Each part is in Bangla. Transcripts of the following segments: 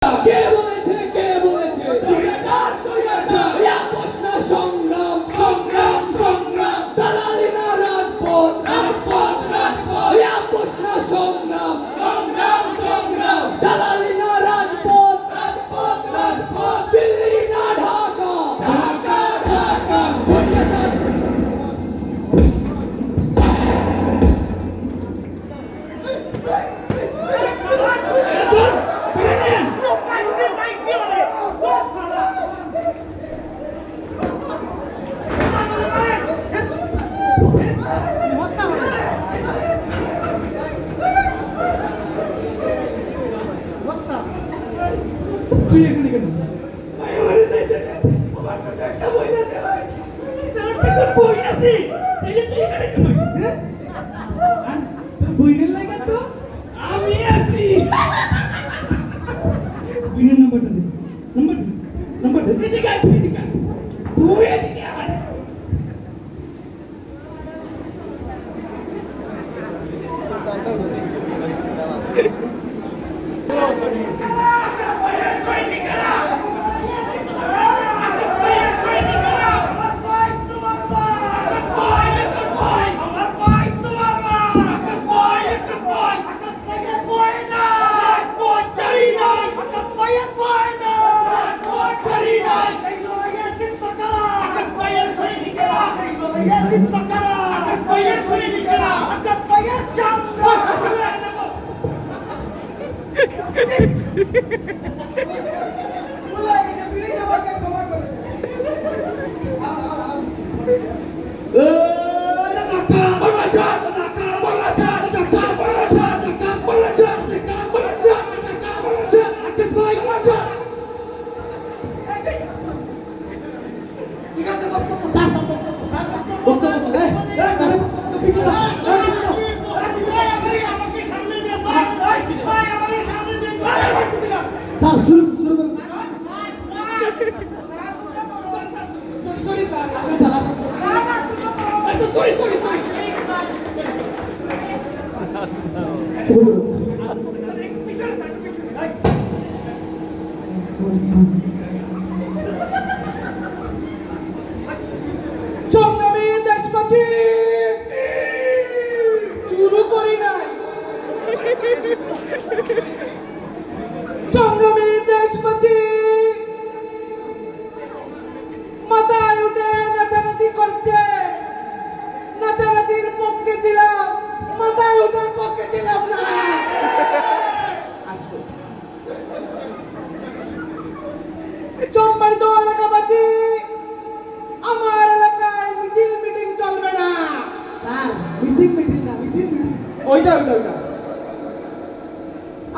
কে বলেছে প্রশ্ন সংগ্রাম সংগ্রাম সংগ্রাম দালালি না রাজপথ রাজপথ রাজপথ প্রশ্ন সংগ্রাম সংগ্রাম সংগ্রাম দালালি না রাজপথ রাজপথ রাজপথ দিল্লি না ঢাকা ঢাকা ঢাকা তুই এখানে কেন ভাই আমারে যাইতে দে আমার তো একটা বই আছে ভাই তোর একটা বই আছে তাইলে তুই এখানে কেন হ্যাঁ আর বইয়ের লাগা তো আমি আছি বইয়ের নাম্বারটা দে নাম্বার দে এদিকে তুই এদিকে আয়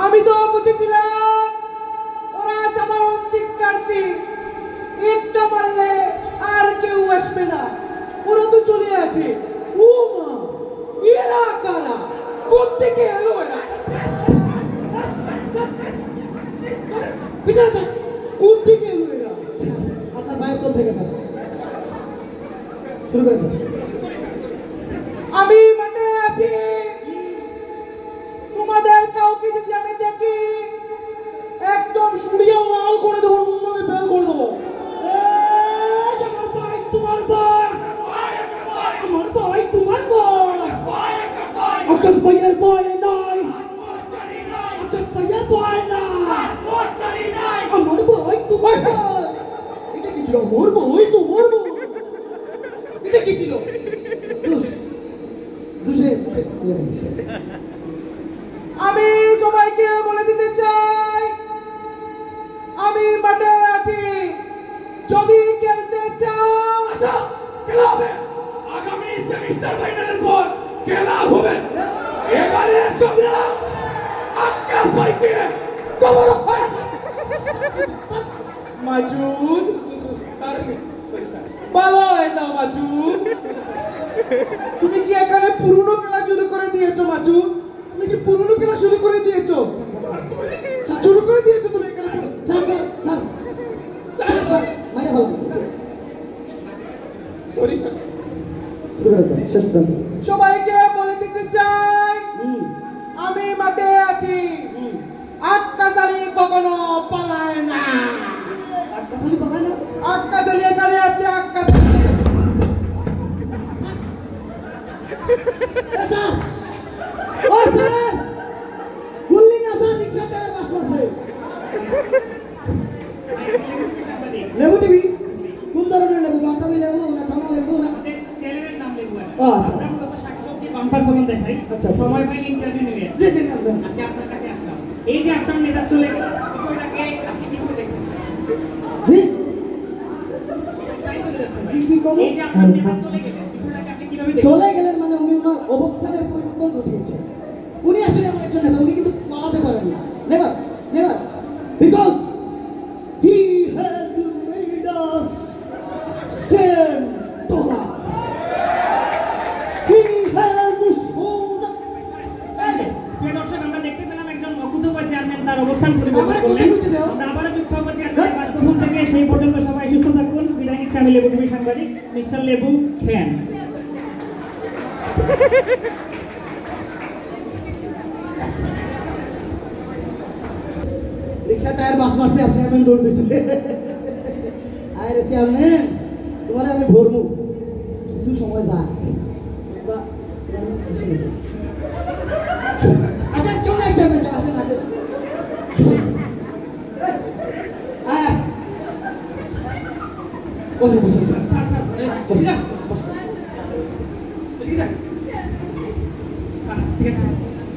আমি তো বুঝেছিলাম ওরা সাধারণ শিক্ষার্থী একটা মারলে আর কেউ আসবে না ওরা তো চলে আসে ও মা এরা কারা কোত্থেকে এলো এরা ভিতরে থাক কোত্থেকে এলো এরা আপনার বাইরে কোথা থেকে স্যার শুরু করেন আমি মাঠে আছি তোমাদের কাউকে যদি আমি দেখি একদম সরিয়ে লাল করে দেবো নুনভাবে বের করে দেবো আমার ভাই তোমার ভাই আমার ভাই তোমার ভাই আকাশ ভাইয়ের ভয় নাই আকাশ ভাইয়ের ভয় নাই আমার ভাই তোমার ভাই এটা কি ছিল মরবো ওই তো মরবো এটা কি ছিল আমি সবাইকে বলে দিতে চাই আমি মাঠে আছি যদি খেলতে চাও খেলা হবে আগামী সেমিস্টার ফাইনালের পর খেলা হবে এবারে সংগ্রাম আকাশ ভাইকে কবর মাজুদ ভালো হয়ে যাও মাজুদ তুমি কি এখানে পুরনো খেলা শুরু করে দিয়েছো মাজুদ তুমি কি পুরনো খেলা শুরু করে দিয়েছো তুমি এখানে স্যার মাইয়া ভালো সরি স্যার সবাইকে বলে দিতে চাই আমি মাঠে আছি আটকা চালি কখনো আক্কা চালি বাগায় না আক্কা চালি এখানে আছে আক্কা চালি স্যার ও স্যার গুল্লি না স্যার রিকশা টায়ার বাস করছে লেবু টিভি কোন ধরনের লেবু বাতাবি লেবু না টানা লেবু না চ্যানেলের নাম লেবু আচ্ছা আমরা তো শাকসবজি বাম্পার ফলন দেখাই আচ্ছা সময় পাইলে ইন্টারভিউ নেবে জি জি না আজকে আপনার কাছে আসলাম এই যে আপনার নেতা চলে গেল বিষয়টাকে আপনি কি করে দেখছেন জি তাই চলে যাচ্ছেন কি কব এই যে আপনার নেতা চলে গেল বিষয়টাকে আপনি কিভাবে দেখছেন চলে গেলেন মানে উনি ওনার অবস্থানের পরিবর্তন ঘটিয়েছেন উনি আসলে আমার একজন নেতা উনি কিন্তু পালাতে পারেন না never never because he has made us stand taller he has শোন প্রিয় দর্শক আমরা দেখতে পেলাম একজন অকুতোবা চেয়ারম্যান তার অবস্থান পরিবর্তন আমরা করলেন কথা বলতে দাও। আমরা আবারও যুক্ত হবো চেয়ারম্যানের বাসভবন থেকে সেই পর্যন্ত সবাই সুস্থ থাকুন বিদায় নিচ্ছি আমি লেবু টিভি সাংবাদিক মিস্টার লেবু খেন রিক্সা টায়ার বাস মারছে আছে আমি দৌড় দিছি আরে চেয়ারম্যান তোমার আমি ভরমু কিছু সময় যায় বা চেয়ারম্যান খুশি হয়ে যায়। আসেন কেউ নাই চেয়ারম্যান আসেন আসেন আয় বসে বসে স্যার স্যার বসে স্যার ঠিক আছে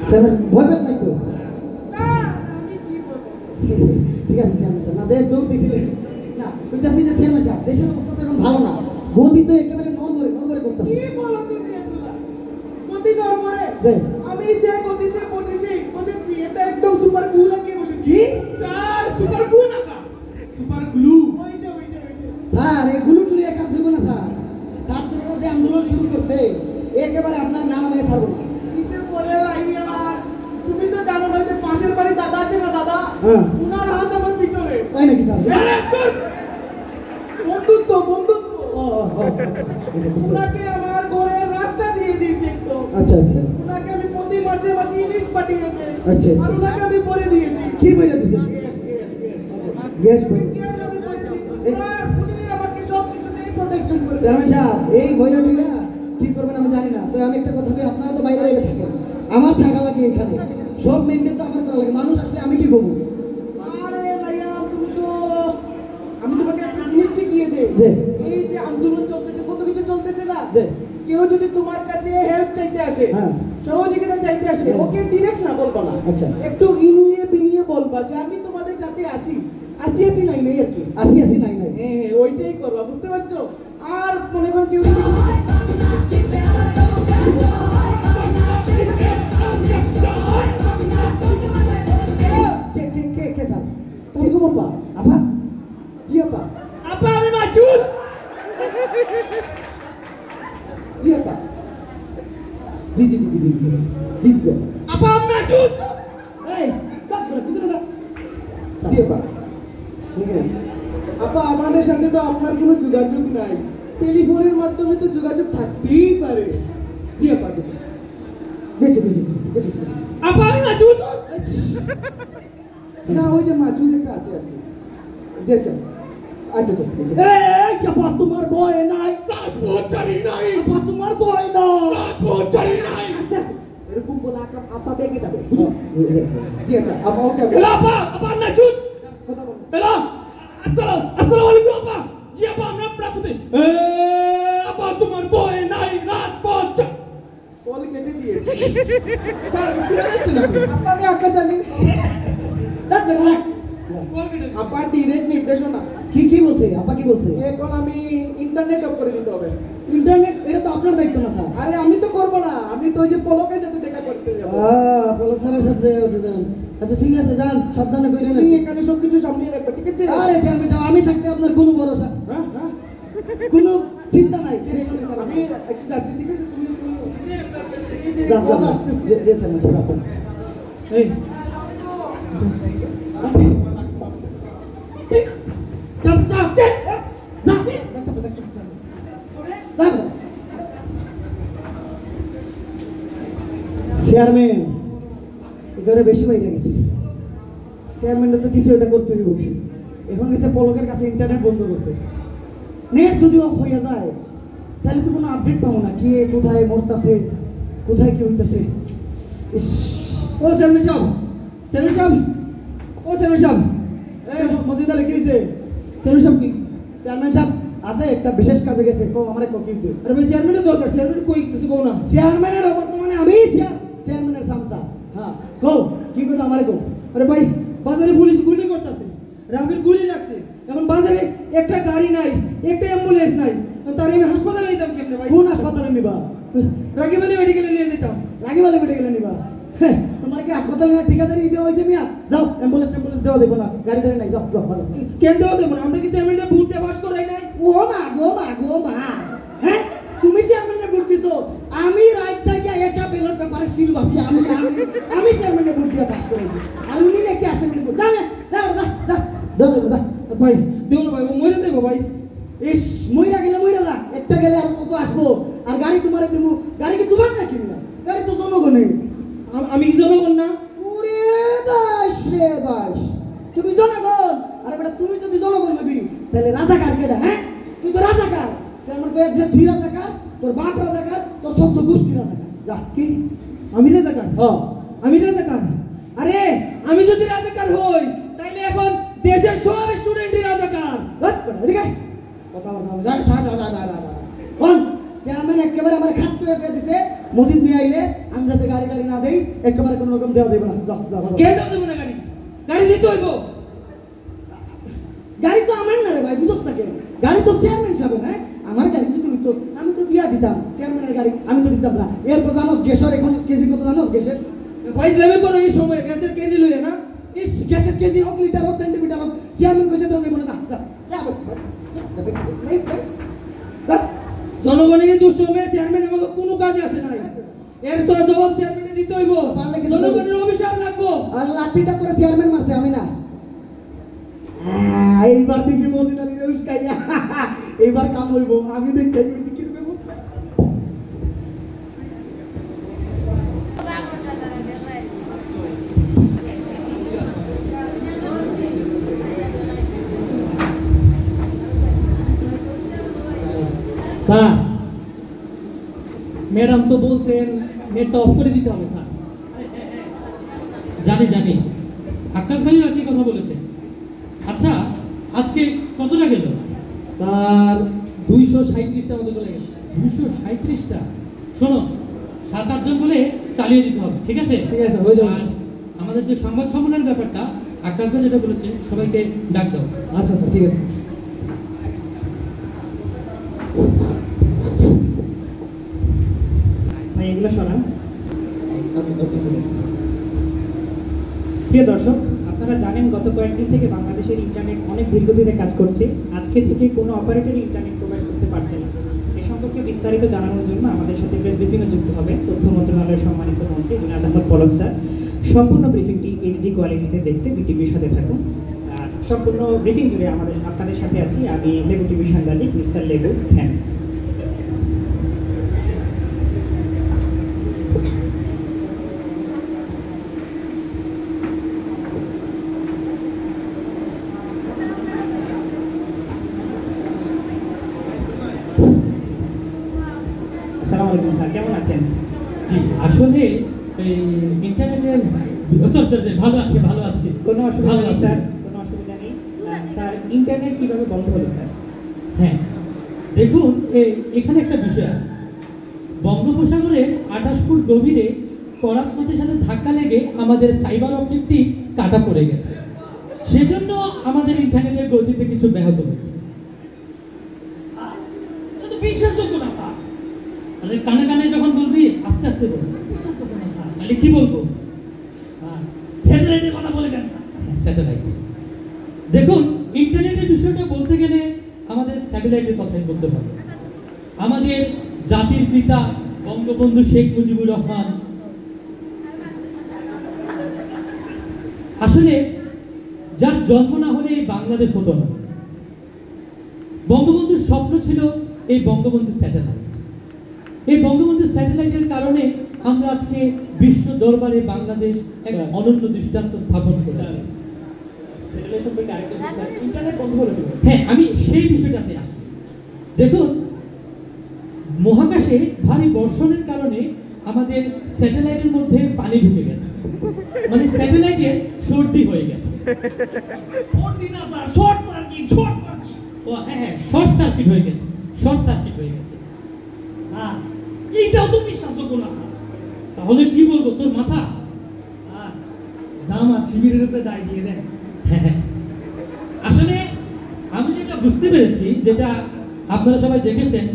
চেয়ারম্যান ভয় পেত নাই তো ঠিক আছে চেয়ারম্যান সাহেব না যে দৌড় দিছিলেন না বুঝতেছি যে চেয়ারম্যান সাহেব দেশের অবস্থা তো এখন ভালো না গতি তো একেবারে নড়বড়ে করতেছে কি বলো তুমি এগুলা? গতি নড়বড়ে? যে আমি যে গতিতে বসেছি এটা একদম সুপার গ্লু লাগিয়ে বসেছি স্যার সুপার গ্লু না স্যার সুপার গ্লু ওইটা স্যার এগুলো টুলি কাজ হইব না স্যার ছাত্ররা যে আন্দোলন শুরু করছে একেবারে আপনার নাম আমি ছাড়বো না নিচে পড়ে লাইয়া তুমি তো জানো না যে পাশের বাড়ি দাদা আছে না দাদা হ্যাঁ। উনার হাত আমার পিছনে তাই নাকি স্যার আরে, ধুর! বন্ধুত্ব ও আচ্ছা উনাকে আমার ঘরের রাস্তা দিয়ে দিয়েছে একদম আচ্ছা আচ্ছা উনাকে আমি প্রতি মাঝে মাঝে ইলিশ পাঠিয়ে দেই আচ্ছা, আচ্ছা। আর উনাকে আমি পরে দিয়েছি কি বলে দিছেন গ্যাস গ্যাস বই আমি পরে দিয়েছি আর উনি আমাকে সব কিছুতেই প্রোটেকশন করে চেয়ারম্যান সাহেব এই বইটা টুইলা কি করবেন আমি জানি না তো আমি একটা কথা বলি আপনারা তো বাইরে বাইরে থাকেন আমার থাকা লাগে এখানে সব মেনটেন তো আমার করা লাগে মানুষ আসলে আমি কি করবো আরে লাইয়া তুমি তো আমি তোমাকে একটা জিনিস শিখিয়ে দেই যে? এই যে আন্দোলন চলতেছে কত কিছু চলতেছে না যে? কেউ যদি তোমার কাছে হেল্প চাইতে আসে হ্যাঁ। সহযোগিতা চাইতে আসে হ্যাঁ। ওকে ডিরেক্ট না বলবা না আচ্ছা। একটু ইনিয়ে বিনিয়ে বলবা যে আমি তোমাদের সাথে আছি আছি নাই নেই আর কি আসি নাই নাই হ্যাঁ ওইটাই করবা বুঝতে পারছো আর মনে করো কেউ যদি কে কে কে কে স্যার তুমি কো বাবা আপা জি আপা আপা আমি মাচুদ জি আপা জি জি জি জি জি জি জি জি আপা আমি মাচুদ এই কাট করে পিছনে দাও জি আপা হ্যাঁ আপা আমাদের সাথে তো আপনার কোনো যোগাযোগ নাই টেলিফোনের মাধ্যমে তো যোগাযোগ থাকতেই পারে জি আপা জি জি জি জি জি জি জি আপা আমি মাচুদ না ওই যে মাছুদ একটা আছে আর কি জি আচ্ছা আচ্ছা আচ্ছা এই আপা তোমার ভয় নাই রাজপথ চালি নাই আপা তোমার ভয় নাই রাজপথ চালি নাই আস্তে আস্তে এরকম বলে আপা বেগে যাবে বুঝো জি আচ্ছা আপা ওকে এলা আপা আপা আমি মাচুদ কথা বল এলা আসসালামু আলাইকুম আপা জি আপা আমরা প্রাপুতে আপা তোমার ভয় নাই রাজপথ কল কেটে দিয়েছে স্যার শুনে যাচ্ছে না আপা আমি আঁকা চালি ডাক বেটা ডাক আপা ডিরেক্ট নির্দেশনা কি কি বলছে আপা কি বলছে এখন আমি ইন্টারনেট অফ করে দিতে হবে ইন্টারনেট এটা তো আপনার দায়িত্ব না স্যার আরে আমি তো করবো না আমি তো ওই যে পলকের সাথে দেখা করতে যাবো পলক স্যারের সাথে উঠে যান আচ্ছা ঠিক আছে যান সাবধানে কইরেন তুমি এখানে সবকিছু সামলিয়ে রাখবে ঠিক আছে আরে চেয়ারম্যান সাহেব আমি থাকতে আপনার কোনো ভরসা হ্যাঁ হ্যাঁ কোনো চিন্তা নাই টেনশন করার আমি আমি একটু যাচ্ছি ঠিক আছে তুমি এই যে যান কল যান আসতেছে জি চেয়ারম্যান সাহেব যান এই চাপ চাপ চেয়ারম্যান এবারে বেশি বাইরে গেছি চেয়ারম্যানটা তো কিছু এটা করতে হইব এখন গেছে পলকের কাছে ইন্টারনেট বন্ধ করতে। নেট যদি অফ হয়ে যায় তাহলে তো কোনো আপডেট পাবো না, কে কোথায় মরতেছে, কোথায় কি হইতেছে। ও চেয়ারম্যান সাহেব, চেয়ারম্যান সাহেব, ও চেয়ারম্যান সাহেব, এই মসজিদ আলী কি হয়েছে? চেয়ারম্যান সাহেব কি? চেয়ারম্যান সাহেব আছে, একটা বিশেষ কাজে গেছে, কো আমারে কো কি হয়েছে? আরে ভাই চেয়ারম্যানের দরকার, চেয়ারম্যান কই কিছু কও না। চেয়ারম্যানের বর্তমানে আমি চেয়ারম্যানের সামসা। হ্যাঁ কো কি কথা আমারে কো। আরে ভাই বাজারে পুলিশ গুলি করতেছে, রাবির গুলি লাগছে, এখন বাজারে একটা গাড়ি নাই, একটা অ্যাম্বুলেন্স নাই, তার আমি হাসপাতালে নিতাম কেমনে ভাই? কোন হাসপাতালে নিবা? রাগিব আলী মেডিকেলে নিয়ে যেতাম। রাগিব আলী মেডিকেলে নিবা? হ্যাঁ, তোমার কি হাসপাতালে না ঠিকাদারি দেওয়া হয়েছে মিয়া? যাও, অ্যাম্বুলেন্স দেওয়া দেবো না, গাড়ি টাড়ি নাই, যাও যাও ভালো। কেন দেওয়া দেবো না? আমরা কি চেয়ারম্যানটা ভোট দিয়ে পাস করাই নাই? ও মা গো মা গো মা, হ্যাঁ তুমি চেয়ারম্যানের ভোট দিছো, আমি রাইট সাইডে একটা ব্যালট পেপারে সিল বাকি, আমি চেয়ারম্যানের ভোট দিয়ে পাস করেছি, আর উনি নাকি আসেন ভোট। যাও যাও যাও যাও যাও যাও ভাই দেবো না ভাই, ও মরে যাবো ভাই। ইস মইরা গেলে মইরা যা, একটা গেলে আর কত আসবো, আর গাড়ি তোমার দেবো, গাড়ি কি তোমার নাকি না? গাড়ি তো জনগণের। আমি কি জনগণ না? ওরে বাস রে বাস, তুমি জনগণ। আরে বেটা তুমি যদি জনগণ হবি তাহলে রাজাকার কেডা? হ্যাঁ তুই তো রাজাকার, সে আমার কয়েছে তুই রাজাকার, তোর বাপ রাজাকার, তোর সব তো গোষ্ঠী রাজাকার। যা কি আমি রাজাকার? হ্যাঁ আমি রাজাকার? আরে আমি যদি রাজাকার হই তাইলে এখন দেশের সব স্টুডেন্টই রাজাকার। এদিকে কথা বলবো, যা যা যা যা যা যা কোন চেয়ারম্যান একেবারে আমার খাত করে দিছে, মসজিদ নিয়ে আইলে আমি যাতে গাড়ি টাড়ি না দেই, একেবারে কোনো রকম দেওয়া যাবে না। যাও যাও যাও। কে দেবো না গাড়ি? গাড়ি দিতে হইব। গাড়ি তো আমার না রে ভাই, বুঝছ না কেন? গাড়ি তো চেয়ারম্যান সাহেব, হ্যাঁ আমার গাড়ি যদি হইতো আমি তো দিয়া দিতাম, চেয়ারম্যানের গাড়ি আমি তো দিতাম না। এরপর জানোস গ্যাসের এখন কেজি কত জানোস? গ্যাসের ভাই লেবে করো এই সময়, গ্যাসের কেজি লইয়া না। ইস গ্যাসের কেজি হোক, লিটার হোক, সেন্টিমিটার হোক, চেয়ারম্যান কইছে দেওয়া যাবে না। যা যা যা। জনগণের দুষ্ট হবে, চেয়ারম্যান আমাকে কোনো কাজে আসে নাই, এর তো জবাব চেয়ারম্যানে দিতে হইব। পারলে কি জনগণের অভিশাপ লাগবো। আর লাঠিটা করে চেয়ারম্যান মারছে, আমি না। এইবার দেখি মসজিদ আলী উস্কাইয়া, এইবার কাম হইব, আমি দেখি ওই দিকের ব্যবস্থা। স্যার ম্যাডাম তো বলছেন নেটটা অফ করে দিতে হবে স্যার। জানি জানি, আকাশ ভাইও একই কথা বলেছে। আচ্ছা আজকে কতটা গেল? স্যার 237টা মতো চলে গেছে। 237টা। শোনো, 7-8 জন বলে চালিয়ে দিতে হবে, ঠিক আছে? ঠিক আছে, হয়ে যাবে। আর আমাদের যে সংবাদ সম্মেলনের ব্যাপারটা আকাশ ভাই যেটা বলেছে, সবাইকে ডাক দাও। আচ্ছা স্যার ঠিক আছে। এগুলো শোনান। প্রিয় দর্শক, আপনারা জানেন গত কয়েকদিন থেকে বাংলাদেশের ইন্টারনেট অনেক ধীরগতিতে কাজ করছে। আজকে থেকে কোনো অপারেটরই ইন্টারনেট প্রোভাইড করতে পারছে না। এ সম্পর্কে বিস্তারিত জানানোর জন্য আমাদের সাথে প্রেস ব্রিফিংয়ে যুক্ত হবে তথ্য মন্ত্রণালয়ের সম্মানিত মন্ত্রী জুনায়েদ আহমেদ পলক স্যার। সম্পূর্ণ ব্রিফিংটি এইচডি কোয়ালিটিতে দেখতে বিটিভির সাথে থাকুন। সম্পূর্ণ ব্রিফিং জুড়ে আপনাদের সাথে আছি আমি, লেবু টিভি সাংবাদিক মিস্টার লেবু খ্যান। আসসালামু আলাইকুম স্যার, কেমন আছেন? জি, আসলে এই ইন্টারনেটের ভালো আছে, ভালো আছে, কোনো অসুবিধা ভালো নেই আছে। স্যার, কোনো অসুবিধা নেই। স্যার ইন্টারনেট কিভাবে বন্ধ হলো স্যার? হ্যাঁ, দেখুন এখানে একটা বিষয় আছে। বঙ্গোপসাগরের 28 ফুট গভীরে করাত পথের সাথে ধাক্কা লেগে আমাদের সাইবার অপটিকটি কাটা পড়ে গেছে, সেজন্য আমাদের ইন্টারনেটের গতিতে কিছু ব্যাহত হচ্ছে। এটা তো বিশ্বাসযোগ্য না স্যার। আরে কানে কানে যখন বলবি আস্তে আস্তে বলবি, বিশ্বাসযোগ্য না স্যার। তাহলে কি বলবো? স্যার স্যাটেলাইটের কথা বলে দেন স্যার। স্যাটেলাইট। দেখুন, ইন্টারনেটের বিষয়টা বলতে গেলে আমাদের স্যাটেলাইটের কথাই বলতে হবে। আমাদের জাতির পিতা বঙ্গবন্ধু শেখ মুজিবুর রহমান আসলে যার জন্ম না হলে এই বাংলাদেশ হতো না। বঙ্গবন্ধুর স্বপ্ন ছিল এই বঙ্গবন্ধু স্যাটেলাইট। এই বঙ্গবন্ধু স্যাটেলাইটের কারণে আমরা আজকে বিশ্ব দরবারে বাংলাদেশ এক অনন্য দৃষ্টান্ত স্থাপন করেছি। স্যাটেলাইট সম্পর্কে আরেকটা স্যার, ইন্টারনেট বন্ধ হলো কি? হ্যাঁ, আমি সেই বিষয়টাতে আসছি। দেখুন, মহাকাশে ভারী বর্ষণের কারণে আমাদের স্যাটেলাইটের মধ্যে পানি ঢুকে গেছে, মানে স্যাটেলাইটের সর্দি হয়ে গেছে। সর্দি না sir, short circuit, short circuit. ও হ্যাঁ হ্যাঁ, শর্ট সার্কিট হয়ে গেছে, শর্ট সার্কিট হয়ে গেছে। স্যার এইটাও তো বিশ্বাসযোগ্য না স্যার। তাহলে কি বলবো, তোর মাথা? স্যার জামাত শিবিরের উপরে দায় দিয়ে দেন। হ্যাঁ হ্যাঁ, আসলে আমি যেটা বুঝতে পেরেছি, যেটা আপনারা সবাই দেখেছেন,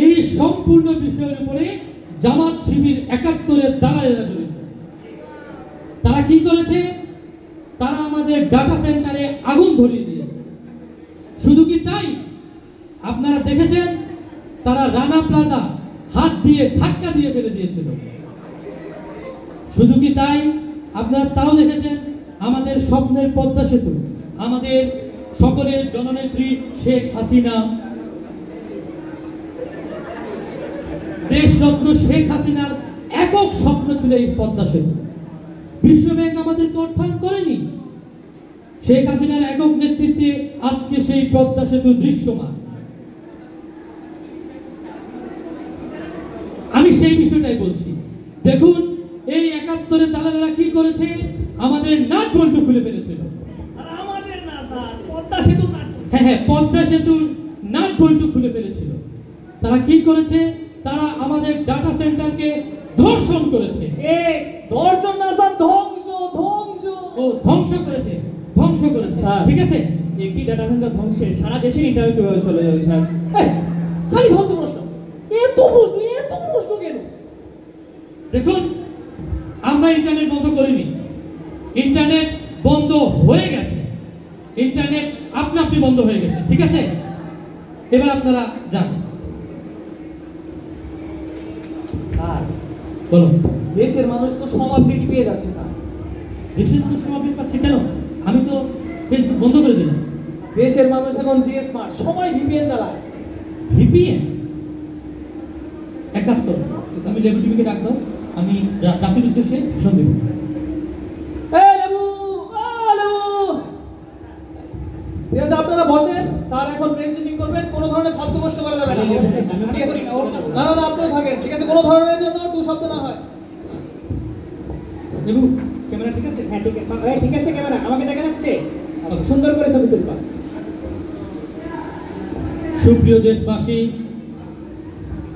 এই সম্পূর্ণ বিষয়ের উপরে জামাত শিবির ৭১-এর দালালেরা জড়িত। তারা কি করেছে? তারা আমাদের ডাটা সেন্টারে আগুন ধরিয়ে দিয়েছে। শুধু কি তাই, আপনারা দেখেছেন তারা রানা প্লাজা হাত দিয়ে ধাক্কা দিয়ে ফেলে দিয়েছিল। শুধু কি তাই, আপনারা তাও দেখেছেন আমাদের স্বপ্নের পদ্মা সেতু, আমাদের সকলের জননেত্রী শেখ হাসিনা, দেশরত্ন শেখ হাসিনার একক স্বপ্ন ছিল এই পদ্মা সেতু। বিশ্বব্যাংক আমাদেরকে অর্থায়ন করেনি। শেখ হাসিনার একক নেতৃত্বে আজকে সেই পদ্মা সেতু দৃশ্যমান। আমি সেই বিষয়টাই বলছি। দেখুন, এই ৭১-এর দালালেরা কি করেছে? আমাদের নাট বল্টু খুলে ফেলেছিল। স্যার আমাদের না স্যার, পদ্মা সেতু না। হ্যাঁ হ্যাঁ, পদ্মা সেতুর নাট বল্টু খুলে ফেলেছিল। তারা কি করেছে? তারা আমাদের ডাটা সেন্টারকে ধর্ষণ করেছে। দর্শন না স্যার, ধ্বংস ধ্বংস। ও ধ্বংস করেছে, ধ্বংস করেছে, স্যার। ঠিক আছে। একটি ডাটা সেন্টার ধ্বংসে সারা দেশের ইন্টারনেট কিভাবে চলে যাবে স্যার? খালি ফালতু প্রশ্ন, এত প্রশ্ন কেন? দেখুন, আমরা ইন্টারনেট বন্ধ করিনি, ইন্টারনেট বন্ধ হয়ে গেছে। ইন্টারনেট আপনা আপনি বন্ধ হয়ে গেছে, ঠিক আছে। এবার আপনারা যান। স্যার বলুন। দেশের মানুষ তো সব আপডেট পেয়ে যাচ্ছে স্যার। দেশের মানুষ সমাবেশ পাচ্ছে কেন? আমি তো ফেসবুক বন্ধ করে দিলাম। দেশের মানুষ এখন জিএস স্মার্ট, সবাই ভিপিএন চালায়। ভিপিএন? এক কাজ করো, আমি লেবু টিভিকে ডাক দাও, আমি জাতির উদ্দেশ্যে ভাষণ দেব। লেবু, লেবু। ঠিক আছে, আপনারা বসেন। স্যার এখন প্রেস মিটিং করবেন, কোনো ধরনের ফালতু প্রশ্ন করা যাবে না। ঠিক আছে? না না না, আপনিও থাকেন, ঠিক আছে? কোনো ধরনের জন্য টু শব্দ না হয়। লেবু, ক্যামেরা ঠিক আছে? হ্যাঁ ঠিক আছে, ঠিক আছে। ক্যামেরা আমাকে দেখা যাচ্ছে? সুন্দর করে ছবি তুলবা। সুপ্রিয় দেশবাসী,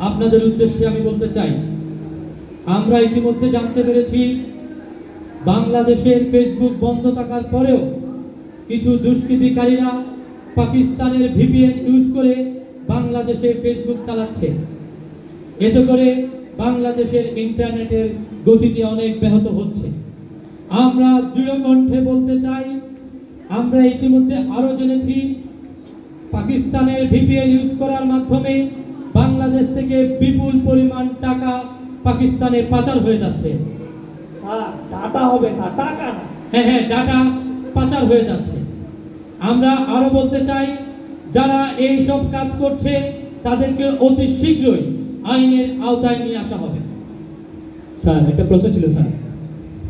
আপনাদের উদ্দেশ্যে আমি বলতে চাই, আমরা ইতিমধ্যে জানতে পেরেছি বাংলাদেশের ফেসবুক বন্ধ থাকার পরেও কিছু দুষ্কৃতিকারীরা পাকিস্তানের ভিপিএন ইউজ করে বাংলাদেশে ফেসবুক চালাচ্ছে। এতে করে বাংলাদেশের ইন্টারনেটের গতিতে অনেক ব্যাহত হচ্ছে। আমরা দৃঢ় কণ্ঠে বলতে চাই, আমরা ইতিমধ্যে আরো জেনেছি পাকিস্তানের ভিপিএন ইউজ করার মাধ্যমে বাংলাদেশ থেকে বিপুল পরিমাণ টাকা পাকিস্তানে পাচার হয়ে যাচ্ছে। স্যার ডাটা হবে স্যার, টাকা না। হ্যাঁ হ্যাঁ, ডাটা পাচার হয়ে যাচ্ছে। আমরা আরো বলতে চাই, যারা এই সব কাজ করছে তাদেরকে অতি শীঘ্রই আইনের আওতায় নিয়ে আসা হবে। স্যার একটা প্রশ্ন ছিল স্যার,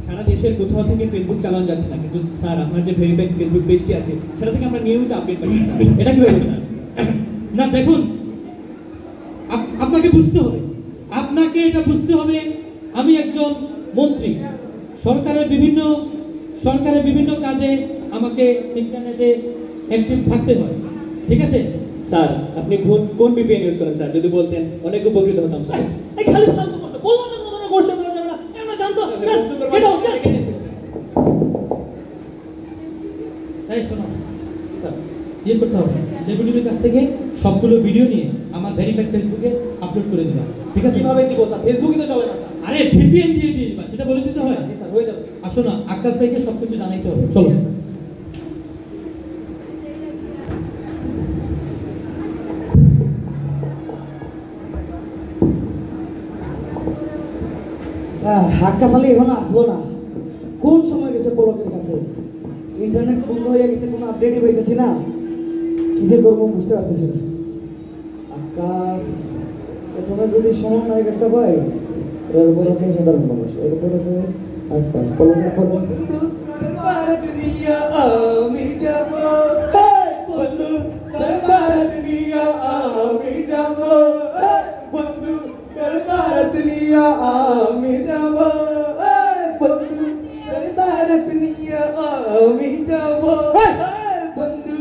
সারা দেশের কোথাও থেকে ফেসবুক চালানো যাচ্ছে না, কিন্তু স্যার আপনার যে ভেরিফাইড ফেসবুক পেজটি আছে সেটা থেকে আমরা নিয়মিত আপডেট পাচ্ছি স্যার, এটা কিভাবে স্যার? না দেখুন, আপনাকে বুঝতে হবে, আপনাকে এটা বুঝতে হবে, আমি একজন মন্ত্রী, সরকারের বিভিন্ন কাজে আমাকে ইন্টারনেটে অ্যাক্টিভ থাকতে হয়, ঠিক আছে। স্যার আপনি কোন ভিপিএন ইউজ করেন স্যার, যদি বলতেন অনেক উপকৃত হতাম স্যার। এই খালি ফালতু প্রশ্ন, বললাম না কোনো ধরনের কোশ্চেন করা যাবে না, আমরা জানতো। এই শোনো স্যার ইয়ে করতে হবে, লেবুটিভির কাছ থেকে সবগুলো ভিডিও নিয়ে আমার ভেরিফাইড ফেসবুকে আপলোড করে দিবা, ঠিক আছে। কিভাবে দিব স্যার? ফেসবুকই তো চলে না স্যার। আরে ভিপিএন দিয়ে দিবা, সেটা বলে দিতে হয়। জি স্যার, হয়ে যাবে। আসো না, আকাশ ভাইকে সবকিছু জানাইতে হবে, চলো। হাক্কা সালি এখনো আসলো না, কোন সময় গেছে পলকের কাছে? ইন্টারনেট তো বন্ধ হয়ে গেছে, কোনো আপডেটই পাইতেছি না, কি যে করবো বুঝতে পারতেছি না। আকাশ প্রথমে যদি সমন্বয়ক একটা পাই, এর উপর আছে সাধারণ মানুষ, এর উপর আছে আকাশ, পলকের পর ভারত নিয়ে আমি যাব বন্ধু তোর ভারত নিয়ে আমি যাব বন্ধু তোর ভারত নিয়ে আমি যাব বন্ধু তোর ভারত নিয়ে আমি যাব বন্ধু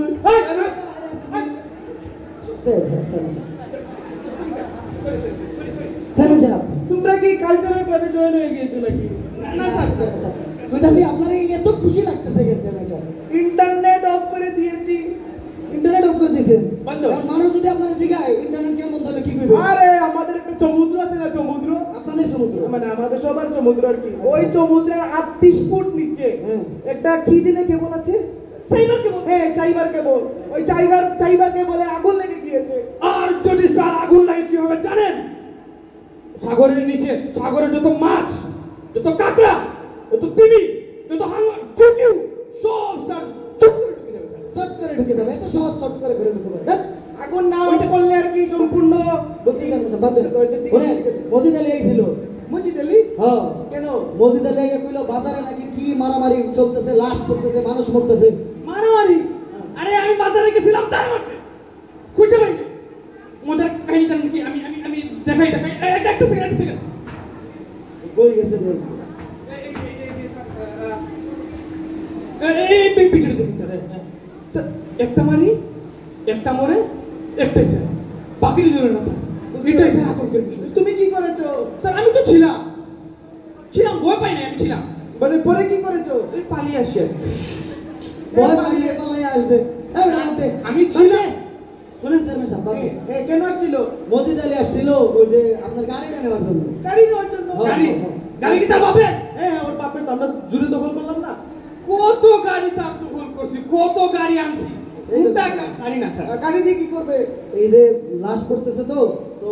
তোমরা কি কালচারাল ক্লাবে জয়েন হয়ে গিয়েছো নাকি? না স্যার বুঝাছি আপনার এত খুশি লাগতেছে গেছে ইন্টারনেট অফ করে দিয়েছি। ইন্টারনেট অফ করে দিয়েছেন বন্ধ। এখন মানুষ যদি আপনারা জিগায় ইন্টারনেট কেমন বন্ধ হলে কি করবে? আরে আমাদের একটা সমুদ্র আছে না, সমুদ্র আপনাদের সমুদ্র মানে আমাদের সবার সমুদ্র আর কি, ওই সমুদ্রের 38 ফুট নিচে হ্যাঁ। একটা কি দিনে কেবল আছে, সাইবার কেবল। হ্যাঁ চাইবার কেবল, ওই চাইবার কেবলে আগুন লেগে গিয়েছে। আর যদি স্যার আগুন লাগে কি হবে জানেন? সাগরের নিচে সাগরে যত মাছ, যত কাঁকড়া, যত তিমি, যত হাঙর, চুকিউ সব স্যার চুপ করে ঢুকে যাবে স্যার। শর্ট করে ঢুকে যাবে, এত সহজ শর্ট করে ঘরে ঢুকে পারে। আগুন না ওইটা করলে আর কি সম্পূর্ণ বলছি কেন স্যার বাদ দেন। ওরে মসজিদ আলী আইছিল। মসজিদ আলী হ্যাঁ কেন? মসজিদ আলী আইয়া কইলো বাজারে নাকি কি মারামারি চলতেছে, লাশ পড়তেছে, মানুষ মরতেছে। মারামারি? আরে আমি বাজারে গেছিলাম তার মধ্যে খুঁজে পাই না। মজার কাহিনী জানেন কি? আমি আমি আমি দেখাই একটা সেকেন্ড কই গেছে রে? এই পিপিটির দেখুন স্যার। স্যার একটা মারি, একটা মরে, একটাই স্যার, বাকি দুজনে না স্যার। এটাই স্যার আতঙ্কের বিষয়। তুমি কি করেছো? স্যার আমি তো ছিলাম ভয় পাই না, আমি ছিলাম। মানে পরে কি করেছো? এই পালিয়ে আসি আর কি। ভয় পাইলে পালাই আসছে। এই রাতে আমি ছিলাম। শুনেন স্যার সাহেব বাদ দেন। কেন আসছিল? মসজিদ আলী আসছিল ওই যে আপনার গাড়িটা নেওয়ার জন্য। গাড়ি নেওয়ার জন্য? হ্যাঁ। গাড়ি কি তার বাপের? হ্যাঁ ওর বাপের তো আমরা জুড়ে দখল করলাম না। কত গাড়ি স্যার দখল করছি, কত গাড়ি আনছি। কোনটা গাড়ি না স্যার। গাড়ি দিয়ে কি করবে? এই যে লাশ পড়তেছে তো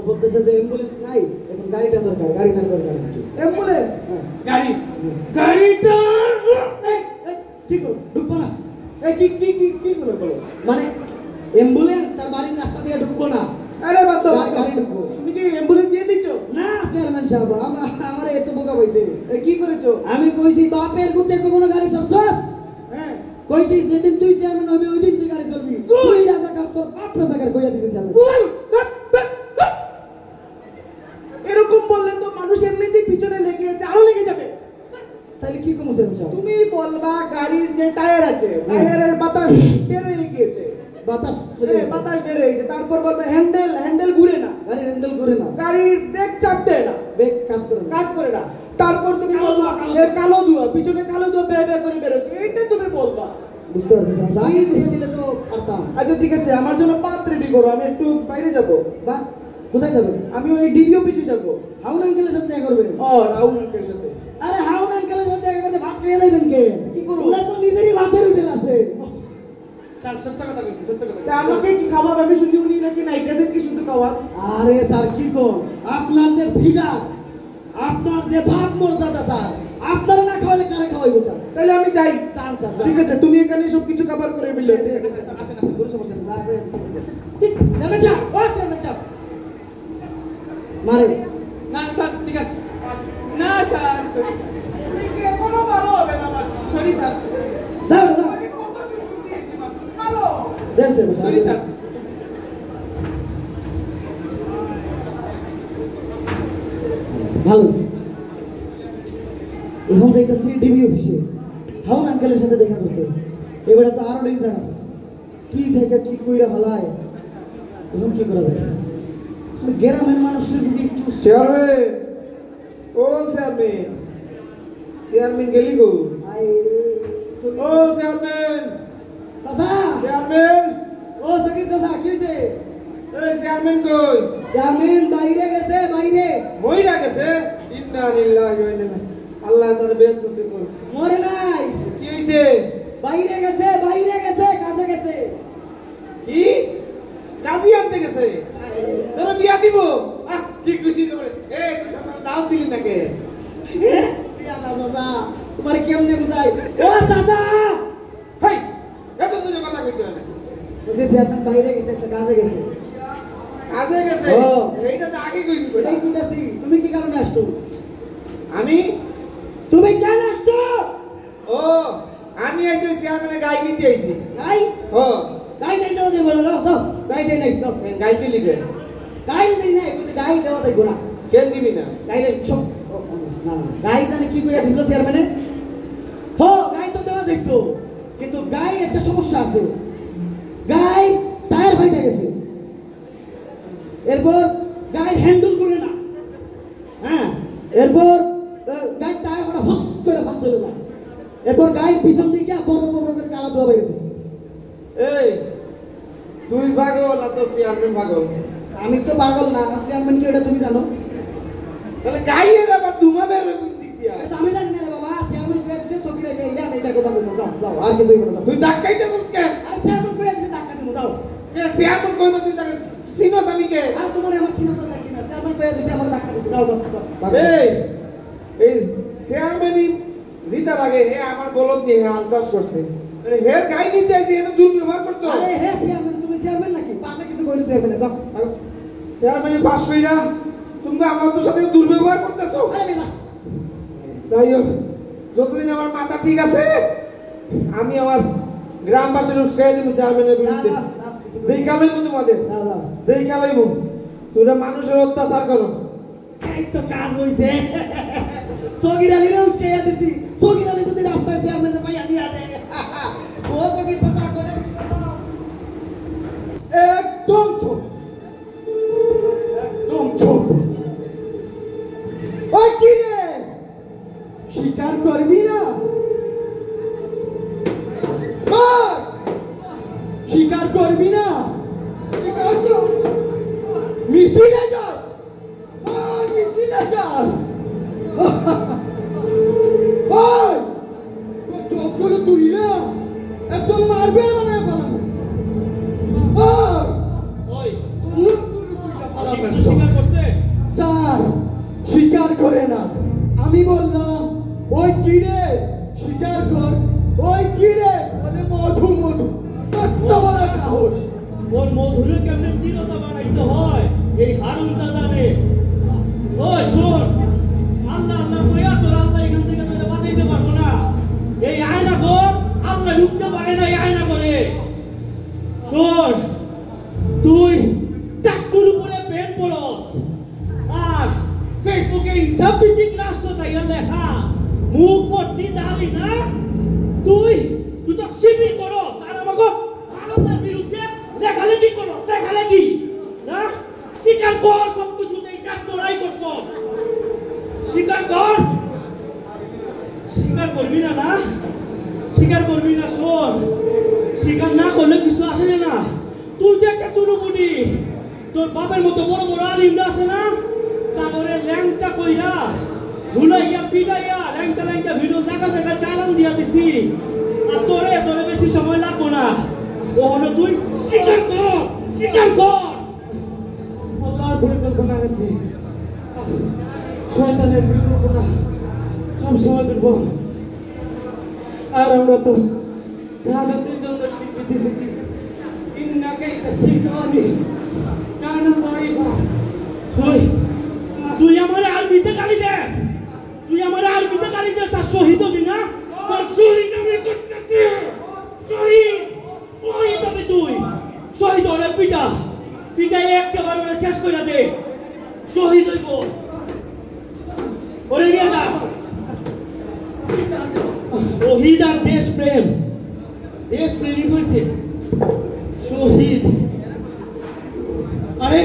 বলতেছে যে অ্যাম্বুলেন্স নাই, এখন গাড়িটা দরকার, গাড়িটার দরকার কি? অ্যাম্বুলেন্স? গাড়িটা এই, কি করো ঢুকবো না? এই কি করে বলো? মানে অ্যাম্বুলেন্স তার বাড়ির রাস্তা দিয়ে ঢুকবো না, আরে বাদ দাও, গাড়ি ঢুকবো তুমি কি অ্যাম্বুলেন্স দিয়ে দিছো? না। চেয়ারম্যান সাহেব আমার এত বোকা পাইছে। কি করেছো? আমি কইছি বাপের গুতে কোনো গাড়ি চলছস? হ্যাঁ কইছি যেদিন তুই চেয়ারম্যান হবি ওই দিন তুই গাড়ি চলবি। তুই রাজাকার, তোর বাপ রাজাকার কইয়া দিছিস চেয়ারম্যান। এরকম বললে তো মানুষ এমনিতেই পিছনে লেগে আছে, আরো লেগে যাবে। তাহলে কি কমু চেয়ারম্যান সাহেব? তুমি বলবা গাড়ির যে টায়ার আছে, টায়ারের বাতাস বের হয়ে গিয়েছে, বাতাস চলে গেছে। বাতাস বের হয়ে গেছে। তারপর বলবে হ্যান্ডেল ঘুরে না, গাড়ি হ্যান্ডেল করে না, গাড়ির ব্রেক চাপ দেয় না, ব্রেক কাজ করে না। কাজ করে না। তারপর তুমি বলবা কালো ধোঁয়া, পিছনে কালো ধোঁয়া বের বের করে বেরোচ্ছে, এইটা তুমি বলবা। বুঝতে পারছিস? আগে দিয়ে দিলে তো পারতাম। আচ্ছা ঠিক আছে, আমার জন্য পাত রেডি করো, আমি একটু বাইরে যাব। বা কোথায় যাবেন? আমি ওই ডিবি অফিসে যাব। হাউন আঙ্কেলের সাথে দেখা করবেন? ও রাহুল আঙ্কেলের সাথে? আরে হাউন আঙ্কেলের সাথে দেখা করতে ভাত খেয়ে যাবেন কে? কি করবো? ওনার তো নিজেরই ভাতের হোটেল আছে। স্যার সত্য কথা বলছি, সত্য কথা। তা আমাকে কি খাবার? আমি শুনি উনি নাকি নায়িকাদের কি শুধু খাওয়া? আরে স্যার কি কোন, আপনার যে ফিগার, আপনার যে ভাত মর্যাদা স্যার, আপনারা না খাওয়ালে কারে খাওয়াইবো স্যার? তাহলে আমি যাই। স্যার স্যার ঠিক আছে, তুমি এখানে সব কিছু খাবার করে মিলে। আসেন আপনি, কোনো সমস্যা নেই স্যার। চেয়ারম্যান সাহেব, ও চেয়ারম্যান সাহেব মারে। না স্যার ঠিক আছে। না স্যার এখনো ভালো হবে না বাচ্চা। সরি স্যার, যাও যাও আমি কত সুযোগ দিয়েছি বাচ্চা। ভালো। দেন চেয়ারম্যান সরি সাহেব। স্যার। ভালো হয়েছে। এখন যাইতেছি ডিবি অফিসে হাউন আঙ্কেলের সাথে দেখা করতে। এবারে তো আরো ডেঞ্জারাস, কি থেকে কি কইরা ভালায়। এখন কি করা যায়? গ্রামের মানুষের যদি একটু চেয়ারম্যান, ও চেয়ারম্যান, চেয়ারম্যান গেলি গো? আয় রে, ও চেয়ারম্যান, চাচা, চেয়ারম্যান, ও সকির চাচা, কি হয়েছে? এই চেয়ারম্যান কই? চেয়ারম্যান বাইরে গেছে, বাইরে। মইরা গেছে? ইন্না লিল্লাহি ওয়া ইন্না ইলাইহি। আল্লাহ তার বেশ নসিব করুন। মরে নাই, কি হইছে? বাইরে গেছে, বাইরে গেছে, কাছে গেছে। কি কাজী আনতে গেছে? তোরা বিয়া দিব? কি খুশি করে। এই তুই সামনে দাও দিলি নাকি? চাচা তোমার কেমনে বুঝাই? ও চাচা, হেই, এত তুই কথা কইতে হয় না। বলছে চেয়ারম্যান বাইরে গেছে, একটা কাজে গেছে। কাজে গেছে? ও। এইটা তো আগে কইবি বেটা। এই কইতাছি, তুমি কি কারণে আসছো? আমি তুমি কেন আসছো? ও আমি আইছি চেয়ারম্যানের গাই নিতে আইছি। গাই ও গাই নাই দেওয়া যাবে না, দাও দাও গাই দেয় নাই দাও। গাই কে লিখবেন? গাই দেয় নাই, বলছে গাই দেওয়া যাইব না। কেন দিবি না? গাইলে সব না না গাই জানে কি কইয়া দিছিল চেয়ারম্যানে? হ গাই তো দেওয়া যাইত, কিন্তু গাই একটা সমস্যা আছে। গাই টায়ার ফাইটা গেছে, এরপর গাই হ্যান্ডেল করে না। হ্যাঁ, এরপর গাই টায়ার ফাটা ফস করে ফাঁস চলে যায়। এরপর গাই পিছন দিকে বড় বড় করে কালা ধোয়া বাইরে দিছে। এই তুই পাগল না তো চেয়ারম্যান পাগল? আমি তো পাগল না, চেয়ারম্যান কি ওটা তুমি জানো? তাহলে গাইয়ের আবার ধুমা বের হয়ে কোন দিক দিয়া? এটা তো আমি জানি না রে বাবা, চেয়ারম্যান কইয়া দিছে সকিরা ইয়া আমি এটা কথা বলবো, যাও যাও আর কিছুই বলো না। তুই ধাক্কাইতেছিস কেন? আরে চেয়ারম্যান কইয়া দিছে টাকা দিমু, যাও। কে চেয়ারম্যান কইবা তুই তাকে চিনোস আমি কে? আর তোমার আমার চিন্তা তো রাখি না, চেয়ারম্যান কইয়া দিছে আমার টাকা দিতে, যাও যাও যাও। এই এই চেয়ারম্যানই জিতার আগে হে আমার বলদ দিয়ে হাল চাষ করছে, মানে হের গাই নিতে আইছি এত দুর্ব্যবহার করতো। আরে হে চেয়ারম্যান, তুমি চেয়ারম্যান নাকি? পাগলা কিছু কইলো চেয়ারম্যান, যাও। আর চেয়ারম্যানই পাশ কইরা তুমি আমার তোর সাথে দুর্ব্যবহার করতেছো। আরে মেলা যাই হোক, যতদিন আমার মাথা ঠিক আছে আমি আমার গ্রামবাসীর উস্কাই দিব চেয়ারম্যানের বিরুদ্ধে। না, না, কিছু কইলো না। দেখালইব তোমাদের, যাও যাও। দেখালইব তোরা মানুষের অত্যাচার করো। এই তো কাজ হইছে, সগির আলী রোজ কইয়া দিছি, সগির আলী যদি রাস্তায় চেয়ারম্যানের পাইয়া দিয়া দেয়, ও সগির কথা করে একদম ছোট, একদম ছোট। ওই কি রে, স্বীকার করবি না? ওই, স্বীকার করবি না? স্বীকার কর। মিছিলে যাস, ওই মিছিলে যাস। ওই তোর চোখগুলো তুই না একদম মারবে মানে ফেলানো। ওই স্বীকার করছে? স্যার স্বীকার করে না, আমি বললাম ওই কি রে, স্বীকার কর। ওই কি রে বলে মধু মধু, কত বড় সাহস। ওর মধুরে কেমনে চিরতা বানাইতে হয় এই হারুনটা জানে। ওই শোন, আল্লাহ আল্লাহ কইয়া তোর আল্লাহ এখান থেকে তোরে বাঁচাইতে পারবো না। এই আয়না ঘর আল্লাহ ঢুকতে পারে না, এই আয়না করে। শোন, তুই টাকুর উপরে পেন পড়স আর ফেসবুকে হিসাব ভিত্তিক রাষ্ট্র চাইয়া লেখা, মুখ ভর্তি দাঁড়ি না। তুই তুই তো শিবির করো আর আমাকে ভারতের বিরুদ্ধে লেখালেখি করো, লেখালেখি না। স্বীকার কর সব কিছুতে এই কাজ তোরাই করছ, স্বীকার কর। স্বীকার করবি না? না স্বীকার করবি না? শোন, স্বীকার না করলে কিছু আসে না। তুই যে একটা চুরুপুনি, তোর বাপের মতো বড় বড় আলিমরা আছে না, তারপরে ল্যাংটা কইরা ঝুলাইয়া পিটাইয়া ল্যাংটা ল্যাংটা ভিডিও জায়গা জায়গা চালান দিয়া দিছি। আর তোরে তোরে বেশি সময় লাগবো না, ও হলো তুই স্বীকার কর, স্বীকার কর। আল্লাহর পরিকল্পনা আছে, শয়তানের পরিকল্পনা সব সময় দুর্বল। আর আমরা তো শাহাদাতের জন্য পৃথিবীতে এসেছি। ইন্নাকা ইতাসিকানি কানা দাইফা। তুই আমার আরবিতে গালি দেস, তুই আমার আরবিতে গালি দেস আর শহীদ হবি না? তোর শহীদ আমি করতেছি, শহীদ শহীদ হবি তুই। শহীদ ওরে পিটা পিটাই একেবারে ওরে শেষ করে দে, শহীদ হইব। ওরে নিয়ে যা। শহীদ আর দেশ প্রেম, দেশ প্রেমিক হয়েছে শহীদ। আরে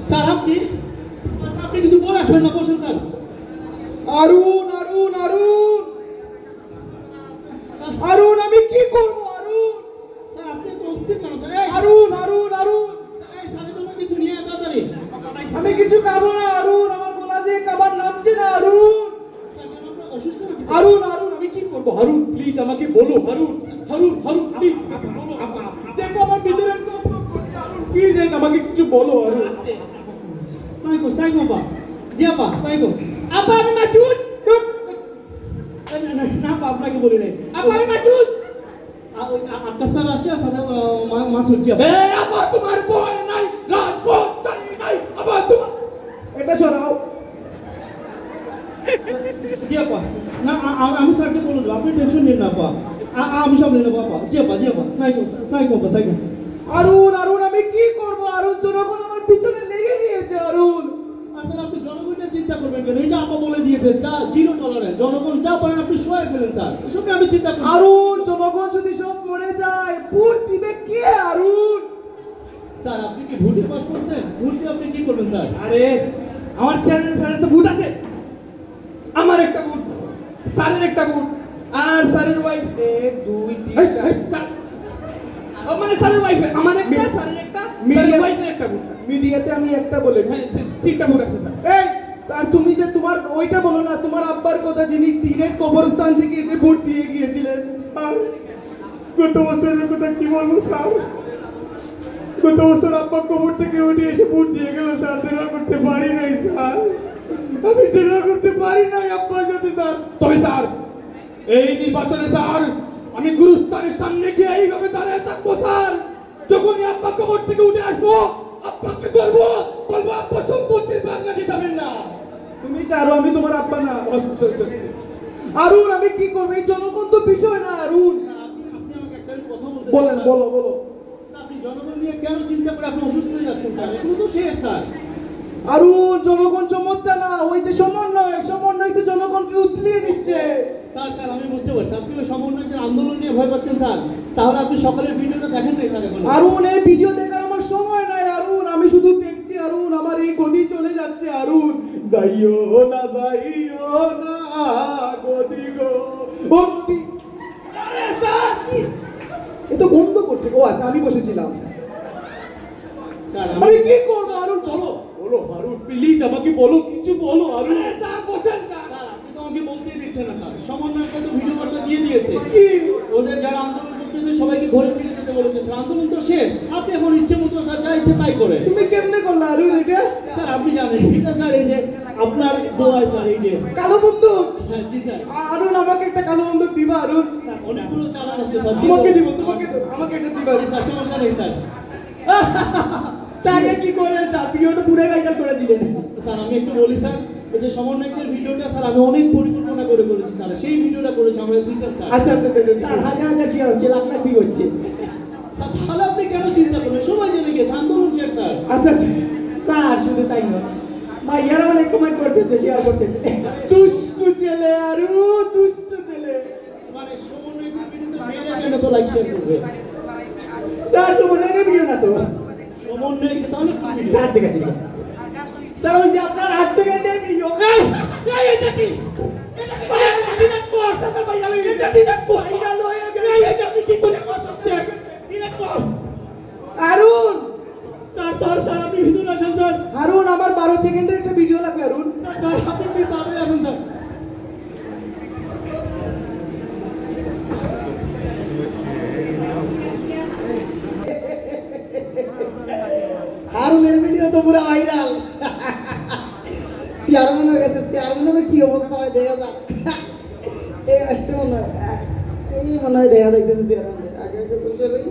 স্যার আপনি আপনি কিছু বলে আসবেন না, বসেন স্যার। অরুণ অরুণ অরুণ অরুণ, আমি কি করব অরুণ? স্যার আপনি তো অস্থির কেন স্যার? এই অরুণ অরুণ অরুণ, স্যার, এই স্যারের জন্য কিছু নিয়ে তাড়াতাড়ি। আমি কিছু খাবো না অরুণ, আমার গলা দিয়ে খাবার নামছে না অরুণ। স্যার কেন আপনার অসুস্থ নাকি স্যার? অরুণ অরুণ, আমি কি করবো অরুণ? প্লিজ আমাকে বলো অরুণ, অরুণ অরুণ প্লিজ বলো। দেখো আমার ভিতরে টকটক করছে অরুণ, প্লিজ আমাকে কিছু বলো অরুণ। সাইকো সাইকো আপা, জি আপা সাইকো। আপা আমি মাসুদ। না আপা আপনাকে বলি নাই। আপা আমি মাসুদ। আপনার স্যার আসছে সাথে মাসুদ জি আপা। এই আপা তোমার বই নাই, রাজপথ চাই নাই, আপা তোমার এটা সরাও। জি আপা, না আমি স্যারকে বলে দেবো, আপনি টেনশন নিন না আপা। আমি সামলে নেবো আপা, জি আপা, সাইকো আপা, সাইকো। আরুন আরুন আমি কি করব? আরুন জনগণ আমার পিছনে লেগে গিয়েছে আরুন। আসলে আপনি জনগণের চিন্তা করবেন কেন? এই যে আপা বলে দিয়েছে যা জিরো টলারেন্স, জনগণ যা পারেন আপনি সহায় ফেলেন স্যার, এসব নিয়ে আমি চিন্তা করি। আরুন জনগণ যদি সব মরে যায় ভোট দিবে কে আরুন? স্যার আপনি কি ভোটে পাস করছেন? ভোট দিয়ে আপনি কি করবেন স্যার? আরে আমার চেয়ারম্যান স্যারের তো ভোট আছে, আমার একটা ভোট, স্যারের একটা ভোট, আর স্যারের ওয়াইফ 1 2 3 4 মানে স্যারের ওয়াইফ আমার একটা, স্যারের একটা, স্যারের ওয়াইফের একটা ভোট। মিডিয়াতে আমি একটা বলেছি। ঠিকটা ভোট আছে স্যার। এই আর তুমি যে তোমার ওইটা বলো না, তোমার আব্বার কথা যিনি টিনের কবরস্থান থেকে এসে ভোট দিয়ে গিয়েছিলেন। স্যার গত বছরের কথা কি বলবো স্যার, গত বছর আব্বা কবর থেকে উঠে এসে ভোট দিয়ে গেল স্যার, দেখা করতে পারি নাই স্যার, আমি দেখা করতে পারি নাই আব্বার সাথে স্যার। তবে স্যার এই নির্বাচনে স্যার আমি গুরুস্থানের সামনে গিয়ে এইভাবে দাঁড়িয়ে থাকবো স্যার, যখনই আব্বা কবর থেকে উঠে আসবো আব্বাকে ধরবো, বলবো আব্বা সম্পত্তির বাংলা দিতাবেন না। তুমি চারো আমি তোমার আব্বা না। আরুন আমি কি করবো? এই জনগণ তো বিষয় না আরুন। আপনি আমাকে একটা কথা বলতে বলেন, বলো বলো। স্যার আপনি জনগণ নিয়ে কেন চিন্তা করে আপনি অসুস্থ হয়ে যাচ্ছেন স্যার? এগুলো তো শেষ স্যার। আরুন জনগণ চমৎকার না, ওই যে সমন্বয় তো জনগণকে উতলিয়ে দিচ্ছে। স্যার আমি বুঝতে পারছি আপনি ওই সমন্বয়কের আন্দোলন নিয়ে ভয় পাচ্ছেন স্যার, তাহলে আপনি সকালের ভিডিওটা দেখেন নাই স্যার? এখন আরুন এই ভিডিও দেখার আমার সময় নাই আরুন, আমি শুধু দেখছি আরুন, আমার এই গদি চলে যাচ্ছে আরুন। যাইও না গদি গো ভক্তি। আরে স্যার এ তো বন্ধ করছে। ও আচ্ছা আমি বসেছিলাম। স্যার আমি কি করবো আরুন? বলো বলো আরুন, প্লিজ আমাকে বলো, কিছু বলো আরুন। স্যার বসেন স্যার। স্যার আপনি তো আমাকে বলতেই দিচ্ছেন না স্যার। সমন্বয়কে তো ভিডিও বার্তা দিয়ে দিয়েছে, কি ওদের যারা আন্দোলন করতেছে সবাইকে ঘরে ফিরে যেতে বলেছে স্যার। আন্দোলন তো শেষ, আপনি এখন ইচ্ছে মতো স্যার যা ইচ্ছে তাই করে। তুমি কেমনে করলে আরুন এটা? স্যার আপনি জানেন এটা স্যার, এই যে আপনার দোয়ায় স্যার, এই যে কালো বন্দুক। হ্যাঁ জি স্যার। আরুন আমাকে একটা কালো বন্দুক দিবা আরুন? স্যার অনেকগুলো চালান আসছে স্যার, তোমাকে দিব, তোমাকে দেব, আমাকে এটা দিবা। জি স্যার, সমস্যা নেই স্যার। স্যার কি করলেন স্যার? ভিডিও তো পুরো ভাইরাল করে দিলেন। স্যার আমি একটু বলি স্যার, এই যে সমন্বয়কের ভিডিওটা স্যার আমি অনেক পরিকল্পনা করে করেছি স্যার, সেই ভিডিওটা করেছি আমরা সিস্টেম স্যার। আচ্ছা আচ্ছা আচ্ছা স্যার হাজার হাজার শেয়ার হচ্ছে, লাখ লাখ ভিউ হচ্ছে স্যার। তাহলে আপনি কেন চিন্তা করবেন? সময় জেনে গেছে, আন্দোলন শেষ স্যার। আচ্ছা আচ্ছা স্যার শুধু তাই নয় ভাই, এরা অনেক কমেন্ট করতেছে, শেয়ার করতেছে। দুষ্টু ছেলে আরু, দুষ্টু ছেলে। মানে সমন্বয়কের ভিডিওতে মেয়েরা কেন তো লাইক শেয়ার করবে? স্যার সমন্বয়ের ভিডিও না তো সমন্বয়কে তাহলে কি video? স্যার ঠিক আছে স্যার, ওই যে আপনার 8 সেকেন্ডের ভিডিও। এই এটা কি? এটা কি? ডিলেট কর। এটা ভাইরাল হয়ে গেছে, ডিলেট কর। ভাইরাল হয়ে গেছে। এটা আপনি কি করে আমার সাবজেক্ট? ডিলেট কর। আরুন স্যার স্যার স্যার আপনি ভিডিও আসেন স্যার। আরুন আমার 12 সেকেন্ডের একটা ভিডিও লাগবে আরুন। স্যার স্যার আপনি প্লিজ তাড়াতাড়ি আসেন স্যার। আরুনের ভিডিও তো পুরো ভাইরাল। চেয়ারম্যান হয়ে গেছে, চেয়ারম্যানের কি অবস্থা হয় দেখা যাক। এই আসছে মনে হয়, এই মনে হয় দেখা যাইতেছে চেয়ারম্যান। আগে আগে বসে রই,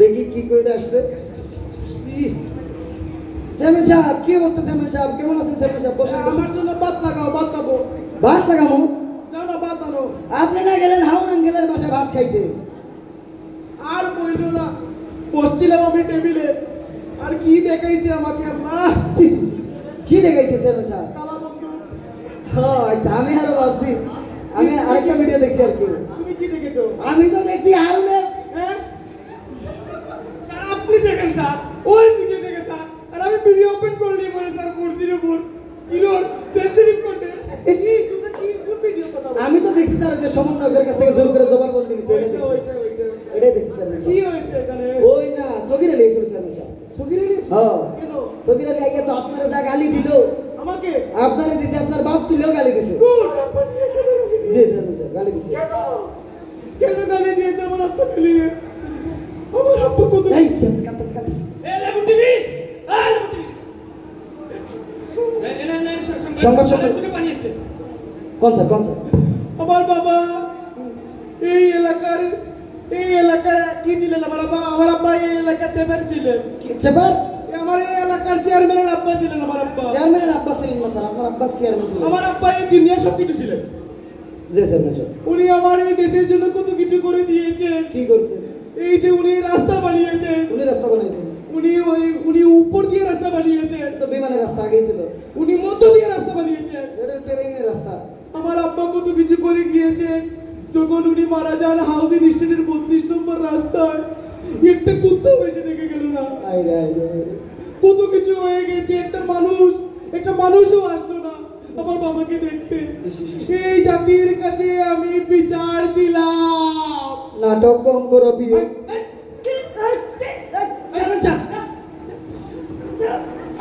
দেখি কি করে আসছে। চেয়ারম্যান সাহেব কি অবস্থা? চেয়ারম্যান সাহেব কেমন আছেন? চেয়ারম্যান সাহেব বসে। আমার জন্য বাদ লাগাও, বাদ লাগাবো। ভাত লাগাবো? যাও না, বাদ আনো। আপনি না গেলেন হাউন আঙ্কেলের বাসায় ভাত খাইতে? আর বইলো না, বসছিলাম আমি টেবিলে, আর কি দেখাইছে আমাকে আল্লাহ। কি দেখাইছে চেয়ারম্যান সাহেব? কালা বন্দুক। হ্যাঁ আচ্ছা, আমি আরো ভাবছি, আমি আরেকটা ভিডিও দেখছি আর কি। তুমি কি দেখেছো? আমি তো দেখছি হারুনের। হ্যাঁ স্যার আপনি দেখেন স্যার, ওই ভিডিও দেখে স্যার, আর আমি ভিডিও ওপেন করলেই বলে স্যার 404 হিরোর সেঞ্চুরি করতে। আমি তো দেখছি স্যার যে সমন্বয়কের কাছ থেকে জোর করে জবানবন্দি নিছে। এটাই দেখছি স্যার। কি হয়েছে এখানে? ওই না সগির আলী এসেছিল স্যার। সগির আলী? হ্যাঁ কেন? সগির আলী আগে তো আপনারা যা গালি দিল, আমাকে? আপনারে দিতে আপনার বাপ তুলেও গালি দিছে। জি স্যার গালি দিছে। কেন গালি দিয়েছে আমার আব্বা? গালি আমার আব্বা কত? এই স্যার কাঁদতেছে কাঁদতেছে। এ লেবু টিভি, এ লেবু টিভি। না সংবাদ সংবাদ। থেকে পানি আসছে। কোন স্যার? আমার বাবা এই এলাকার কি ছিলেন? আমার আব্বা এই এলাকার চেয়ারম্যান ছিলেন। চেপার আমার এই এলাকার চেয়ারম্যানের আব্বা ছিলেন আমার আব্বা। চেয়ারম্যানের আব্বা ছিলেন না স্যার, আপনার আব্বা চেয়ারম্যান ছিলেন। আমার আব্বা এই দুনিয়ার সব কিছু ছিলেন। জি চেয়ারম্যান সাহেব। উনি আমার এই দেশের জন্য কত কিছু করে দিয়েছে। কি করছে? এই যে উনি রাস্তা বানিয়েছে, উনি রাস্তা বানাইছেন? উনি উপর দিয়ে রাস্তা বানিয়েছে, তো বিমানের রাস্তা আগেই ছিল। উনি মধ্য দিয়ে রাস্তা বানিয়েছে। এটা ট্রেনের রাস্তা। আমার আব্বা কত কিছু করে গিয়েছে। যখন উনি মারা যান হাউজিং স্টেটের 32 নম্বর রাস্তায় একটা কুত্তা বেশি দেখে গেল না। আইরে আইরে আইরে। কত কিছু হয়ে গেছে। একটা মানুষও আসলো না আমার বাবাকে দেখতে। এই জাতির কাছে আমি বিচার দিলাম। নাটক কম করো প্রিয়।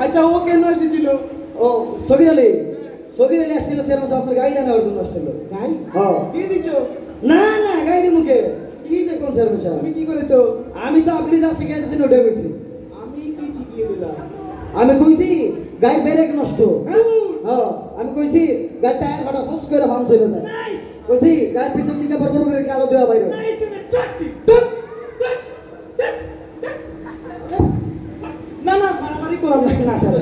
আচ্ছা ও কেন এসেছিল? ও সগির আলী আসছিল চেয়ারম্যান সাহেব, আপনার গাড়িটা নেওয়ার জন্য আসছিল। গাই হ্যাঁ। কি দিচ্ছ? না না গাড়ির মুখে কি দেখুন চেয়ারম্যান সাহেব। তুমি কি করেছো? আমি তো আপনি যা শিখাইতেছেন ওটাই কইছি। আমি কি শিখিয়ে দিলাম? আমি কইছি গাড়ি ব্রেক নষ্ট। হ্যাঁ, হ্যাঁ আমি কইছি গাড়ি টায়ার ফাটা ফুস করে ভাঙছে না। কইছি গাড়ির পিছন দিকে বড় করে আলো দেওয়া বাইরে। না না মারামারি করো না। না স্যার।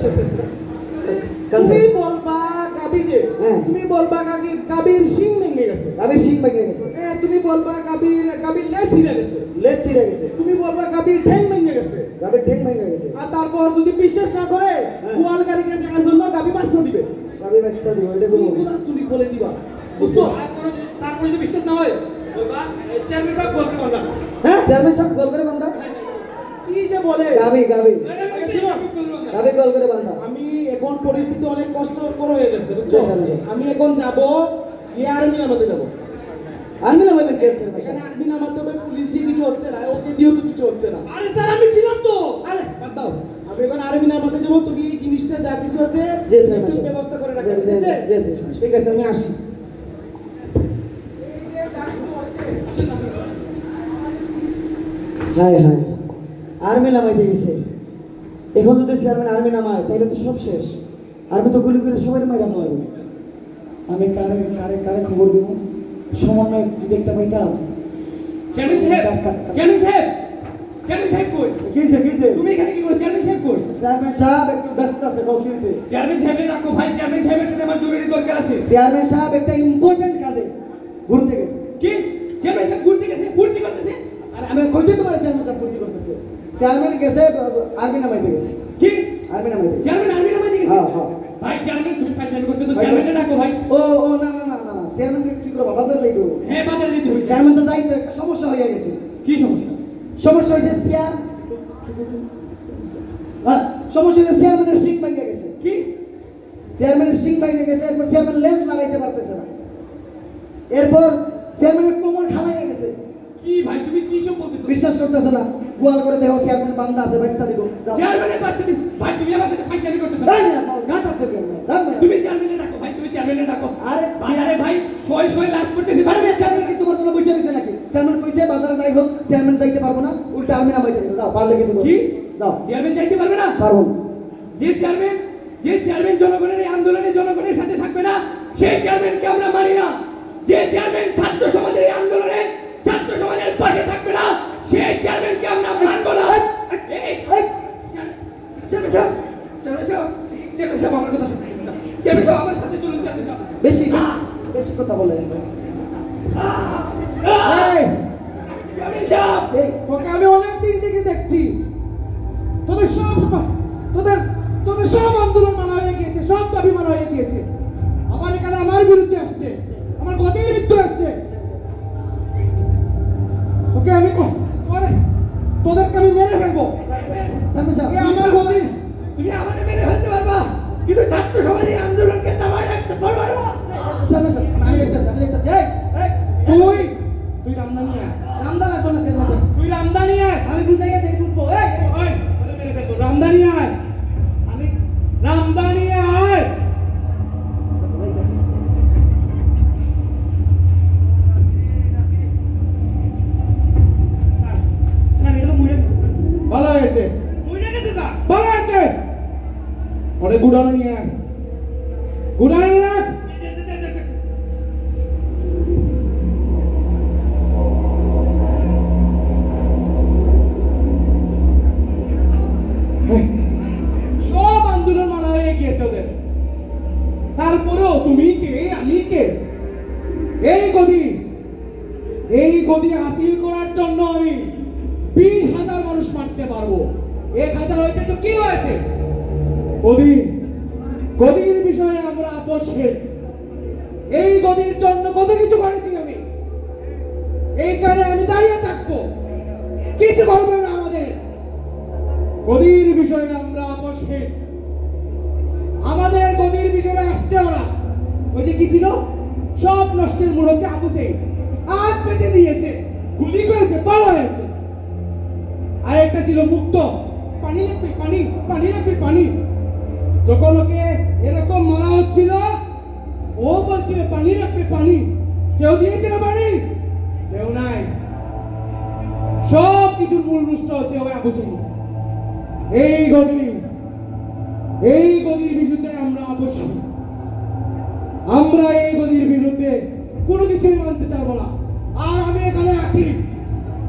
তুমি বলবা গাবি যে, হ্যাঁ। তুমি বলবা গাবির শিং ভেঙে গেছে। গাড়ির শিং ভেঙে গেছে। হ্যাঁ, তুমি বলবা গাবির লেজ ছিঁড়ে গেছে। লেজ ছিঁড়ে গেছে। তুমি বলবা গাবির ঠ্যাং ভেঙে গেছে। গাড়ির ঠ্যাং ভেঙে গেছে। আর তারপর যদি বিশ্বাস না করে গোয়াল গাড়িকে দেখার জন্য গাবি বাঁচতে দিবে। গাড়ি বাচ্চা দিব এটা কোনো এইগুলা তুমি বলে দিবা, বুঝছো? তারপরে যদি বিশ্বাস না হয় চেয়ারম্যান সাহেব বলতে পারবেন। হ্যাঁ, চেয়ারম্যান সাহেব গোল করে বান্ধা। কি যে বলে। গাবি শোনো, গাবি গোল করে বান্ধা। আমি এখন পরিস্থিতি অনেক কষ্টকর হয়ে গেছে, বুঝছো? আমি এখন যাব গিয়ে আর্মি নামাতে যাব। আনবি না ভাই চেয়ারম্যান এখানে সাহেব। আর্মি নামাতে হবে, পুলিশ দিয়ে কিছু হচ্ছে না, ওকে দিয়েও তো কিছু হচ্ছে না। আরে স্যার আমি ছিলাম তো। আরে বাদ দাও, আমি এখন আর্মি নামাতে যাবো। তুমি এই জিনিসটা যা কিছু আছে জি, স্যার, একটু স্যার। ব্যবস্থা করে রাখো, জি, ঠিক আছে? জি, জি, স্যার। ঠিক আছে, আমি আসি। হায় হায় আর্মি নামাইতে গেছে। এখন যদি চেয়ারম্যান আর্মি নামায় তাহলে তো সব শেষ। আর্মি তো গুলি করে সবাই মাইরা মারবে। আমি কারে কারে কারে খবর দেবো? সমন্বয় যদি একটা পাইতাম। চেয়ারম্যান সাহেব কই? কিছে তুমি এখানে কি করো? চেয়ারম্যান সাহেব কই? চেয়ারম্যান সাহেব একটু ব্যস্ত আছে, কাউ কিছে? চেয়ারম্যান সাহেবের ডাকো ভাই, চেয়ারম্যান সাহেবের সাথে আমার জরুরি দরকার আছে। চেয়ারম্যান সাহেব একটা ইম্পর্টেন্ট কাজে ঘুরতে গেছে। কি? চেয়ারম্যান সাহেব ঘুরতে গেছে, ফুর্তি করতেছে? আর আমি খুঁজে তোমার চেয়ারম্যান সাহেব ফুর্তি করতেছে। চেয়ারম্যান গেছে আর্মি নামাইতে গেছে। কি? আর্মি নামাইতে গেছে। চেয়ারম্যান আর্মি নামাতে গেছে? হ্যাঁ হ্যাঁ। ভাই চেয়ারম্যান তুমি ফাইনাল করতেছো, চেয়ারম্যানের ডাকো ভাই। ও ও না না না না না চেয়ারম্যান কি করবো? বাজার যাইবো। হ্যাঁ বাজারে যেতে হইছে। চেয়ারম্যান তো যাইতো, একটা সমস্যা হয়ে গেছে। কি সমস্যা? সমস্যা হয়েছে সমস্যা হয়েছে চেয়ারম্যানের সিং ভেঙে গেছে। কি? চেয়ারম্যানের সিং ভেঙে গেছে। এরপর চেয়ারম্যান লেজ লাগাইতে পারতেছে না। এরপর চেয়ারম্যানের কোমর খালাইয়ে গেছে। কি ভাই তুমি কি সব বলতেছো? বিশ্বাস করতেছে না। গোয়াল করে দেখো চেয়ারম্যান বান্দা আছে, বাচ্চা দিব। চেয়ারম্যানের বাচ্চা দিন। ভাই তুমি আমার সাথে ফাইনাল করতেছো? তুমি চেয়ারম্যানের ডাকো ভাই, তুমি চেয়ারম্যানের ডাকো। আরে বাজারে ভাই শয় লাশ করতেছে। আরে চেয়ারম্যান কি তোমার জন্য বসে রয়েছে নাকি? চেয়ারম্যান কইছে বাজারে যাই হোক চেয়ারম্যান যাইতে পারবো না, উল্টা আমি নামাইতে গেছে। যাও পারলে কিছু কি? যাও। চেয়ারম্যান যাইতে পারবে না? পারবো না। যে চেয়ারম্যান জনগণের এই আন্দোলনে জনগণের সাথে থাকবে না, সেই চেয়ারম্যানকে আমরা মানি না। যে চেয়ারম্যান ছাত্র সমাজের এই আন্দোলনে ছাত্র সমাজের পাশে থাকবে না, সেই চেয়ারম্যানকে আমরা মানব না। চেয়ারম্যান সাহেব আমার কথা শুনুন। চেয়ারম্যান সাহেব আমার সাথে চলুন। চেয়ারম্যান সাহেব বেশি বেশি কথা বলে। এই, চেয়ারম্যান সাহেব এই তোকে আমি অনেক দিন থেকে দেখছি। তোদের সব আন্দোলন মানা হয়ে গিয়েছে, সব দাবি মানা হয়ে গিয়েছে। আবার এখানে আমার বিরুদ্ধে আসছে, আমার গতির বিরুদ্ধে আসছে। তোকে আমি তোদেরকে আমি মেরে ফেলবো। চেয়ারম্যান সাহেব এ আমার গতি। তুমি আমাদের মেরে ফেলতে পারবা, কিন্তু ছাত্র সমাজের এই আন্দোলনকে দাবায় রাখতে পারবা না। চেয়ারম্যান সাহেব আমি দেখতেছি এই তুই রামদানি আয়। রামদান আসবো না চেয়ারম্যান সাহেব। তুই রামদানি আয়। আমি বুঝাইয়া দেই বুঝবো। এই ওই, তোরে মেরে ফেলবো। রামদানি আয়। আমি রামদানি আয়। স্যার এটা তো মুড়ে ভালো হয়েছে, গেছে স্যার। ভালো হয়েছে। ওরে গুড়ানো নিয়ে আয়। গুড়ানো নিয়ে আয়। সব আন্দোলন মানা হয়ে গিয়েছে ওদের। তারপরেও তুমি কে আমি কে? এই পারবো। 1000 হয়েছে তো কি হয়েছে? গদির বিষয়ে আমরা আপোষহীন। এই গদির জন্য কত কিছু করেছি আমি, এইখানে আমি দাঁড়িয়ে থাকবো, কিছু করবে না আমাদের। গদির বিষয়ে আমরা আপোষহীন। আমাদের গদির বিষয়ে আসছে ওরা। ওই যে কি ছিল, সব নষ্টের মূল হচ্ছে আবু সাঈদ। হাত পেতে দিয়েছে, গুলি করেছে, পালা হয়েছে। আর একটা ছিল মুক্ত, পানি লাগবে পানি, পানি লাগবে পানি। যখন ওকে এরকম মারা হচ্ছিল, ও বলছিল পানি লাগবে পানি। কেউ দিয়েছিল পানি? কেউ নাই। সব কিছুর মূল রুষ্ট হচ্ছে ওই আবু সাঈদ। এই গদির বিরুদ্ধে আমরা অবশ্যই, আমরা এই গদির বিরুদ্ধে কোনো কিছুই মানতে চাইবো না। আর আমি এখানে আছি,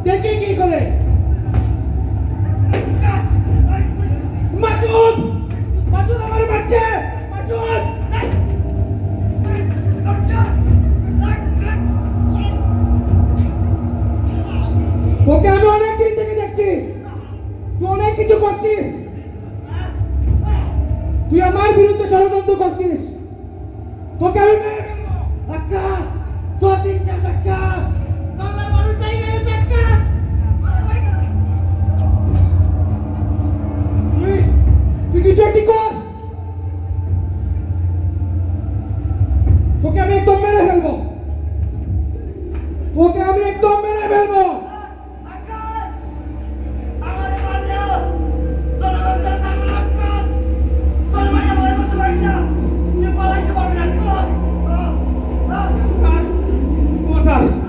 দেখে কি করে। মাসুদ, মাসুদ আমার মারছে, মাসুদ। তোকে আমি অনেক দিন থেকে দেখছি, তুই অনেক কিছু করছিস। তুই আমার বিরুদ্ধে ষড়যন্ত্র করছিস। তোকে আমি মেরে ফেলবো। আকাশ, তোর দিন শেষ আকাশ। বাংলার মানুষ চাই গেছে আকাশ। তুই কিছু একটি কর। তোকে আমি একদম মেরে ফেলবো। তোকে আমি একদম মেরে ফেলবো।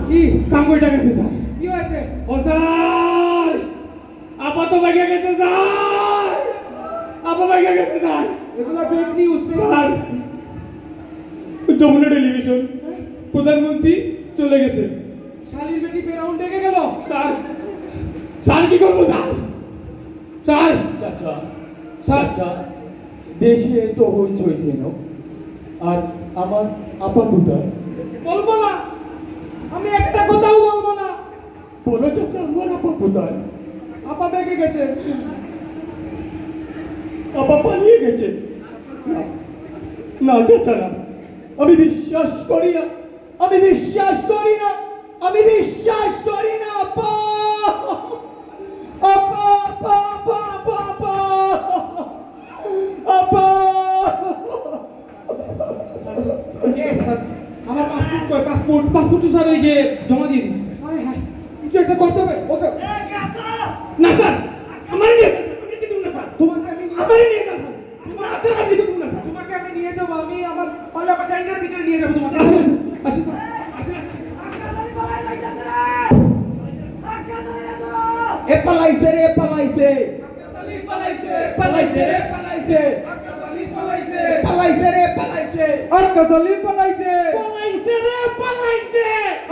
কি কাম কইটা গেছে স্যার? কি হয়েছে? ও স্যার, আপা তো বাইকে গেছে স্যার, আপা বাইকে গেছে স্যার। এগুলো fake news. Sir, Jamuna television, প্রধানমন্ত্রী চলে গেছে। শালির বেটি ফেরাউন ডেকে গেল। স্যার, স্যার কি করবো স্যার? স্যার, চাচা স্যার, চাচা, দেশে তো হইচই কেন, আর আমার আপা কোথায়? বলবো না, আমি একটা কথাও বলবো না। বলো চাচা, আমার আপা কোথায়? আপা বেঁকে গেছে। আপা পালিয়ে গেছে? না, না চাচা না, আমি বিশ্বাস করি না, আমি বিশ্বাস করি না, আমি বিশ্বাস করি না। আপা, আপা, আপা, আপা, আপা, আপা, আপা। আমার পাসপোর্ট কই? পাসপোর্ট পাসপোর্ট তো স্যার এই যে জমা দিয়ে দিচ্ছি। হায় হায়, কিছু একটা করতে হবে ওকে। না স্যার, আমার নিয়ে আমি কি দেব না স্যার? তোমাকে আমি আমার নিয়ে না স্যার, তোমার আছে আমি দেব না স্যার। তোমাকে আমি নিয়ে যাবো। আমি আমার পাল্লা পাজাঙ্গার ভিতরে নিয়ে যাবো তোমাকে। আসেন, আসেন, আসেন। এ পালাইছে রে, পালাইছে, পালাইছে, পালাইছে রে, পালাইছে, পালাইছে রে, পালাইছে, আক্কা সালিম পালাইছে, পালাইছে রে, পালাইছে,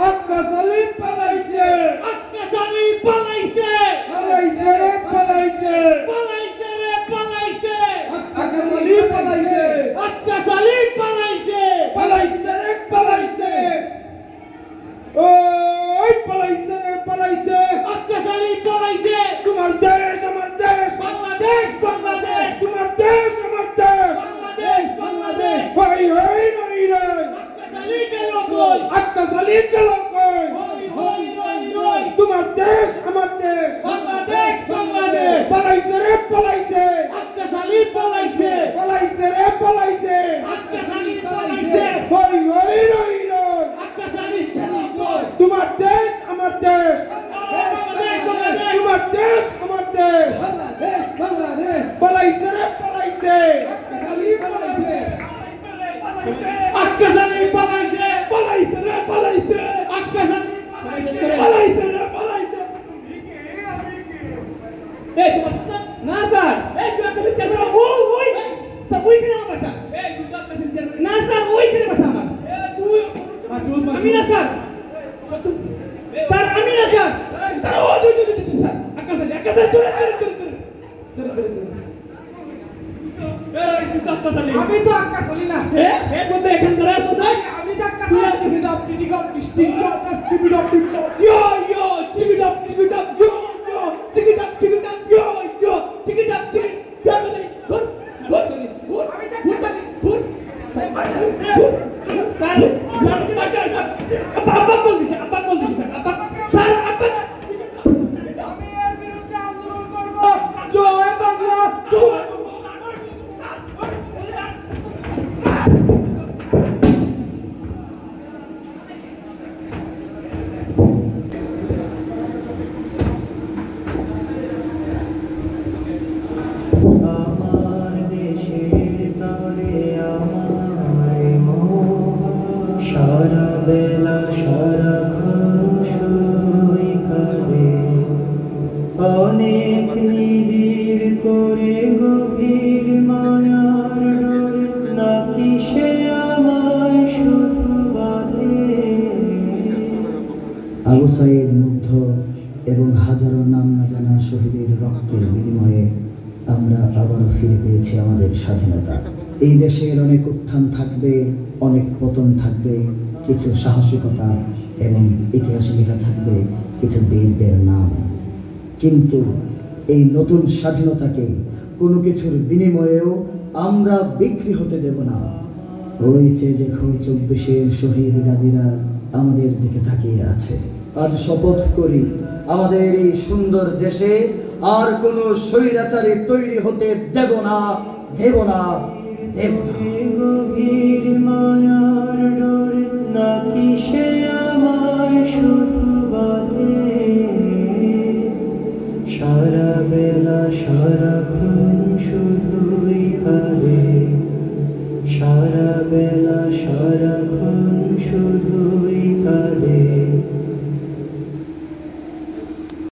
আক্কা সালিম পালাইছে, আক্কা সালিম পালাইছে, পালাইছে রে পালাইছে, পালাইছে রে, পালাইছে, আক্কা সালিম পালাইছে, আক্কা সালিম পালাইছে, পালাইছে রে পালাইছে, ওই পালাইছে রে পালাইছে, আক্কা সালিম পালাইছে। তোমার দেশ আমার দেশ, বাংলাদেশ, বাংলাদেশ, তোমার দেশ আমার দেশ, বাংলাদেশ, বাংলাদেশ। হই হই নই রে, আক্কা সালিম গেল কই? আক্কা সালিম গেল কই? হই হই রই রই। তোমার দেশ আমার দেশ, বাংলাদেশ, বাংলাদেশ। পালাইছে রে পালাইছে, আক্কা সালিম পালাইছে, পালাইছে রে পালাইছে, আক্কা সালিম পালাইছে। হই হই নই রে, আক্কা সালিম গেল কই? তোমার দেশ আমার দেশ, বাংলাদেশ, বাংলাদেশ। তোমার দেশ আমার দেশ, বাংলাদেশ বাংলাদেশ পালাইছে রে পালাইছে, খালি পালাইছে আক্কা সালিম পালাইছে, পালাইছে রে, পালাইছে। আক্কা সালিম পালাইছে, পালাইছে রে, পালাইছে। এই তোমার সাথে না স্যার, এই তুই আক্কা সালিম চেতনা ওই স্যার ওইখানে আমার বাসা। এই তুই আক্কা সালিম চেতনা না স্যার, ওইখানে বাসা আমার। তুই আমি না স্যার, স্যার আমি না স্যার, স্যার ও দুই স্যার, আকাশ ধরে এই তুই আক্কা সালিম। আমি তো আক্কা সালি না, এ বলতে এখান ধরে আছো স্যার? আমি তো আক্কা তুই সালি। আছিস এটা টিভি গপ স্টিং চট টিভি ডপ টিভি ডপ ইয়ো ইয়ো টিভি ডপ ইয়ো ইয়ো টিভি ডপ ইয়ো নিবিড় করে গভীর মায়ার ডোরে নাকি সে আমায় শুধু বাঁধে। আবু সাঈদ মুগ্ধ এবং হাজারো নাম না জানা শহীদের রক্তের বিনিময়ে আমরা আবারও ফিরে পেয়েছি আমাদের স্বাধীনতা। এই দেশের অনেক উত্থান থাকবে, অনেক পতন থাকবে, কিছু সাহসিকতা এবং ইতিহাসে লেখা থাকবে কিছু বীরদের নাম। কিন্তু এই নতুন স্বাধীনতাকে কোনো কিছুর বিনিময়েও আমরা বিক্রি হতে দেব না। ওই যে দেখো 24-এর শহীদ গাজীরা আমাদের দিকে তাকিয়ে আছে। আজ শপথ করি আমাদের এই সুন্দর দেশে আর কোনো স্বৈরাচারী তৈরি হতে দেব না, দেব না, দেব না। গভীর মায়ার ডোরে নাকি সে আমায় শুধু বাঁধে। সারা বেলা সারাক্ষণ শুধুই কাঁদে, সারা বেলা সারাক্ষণ শুধু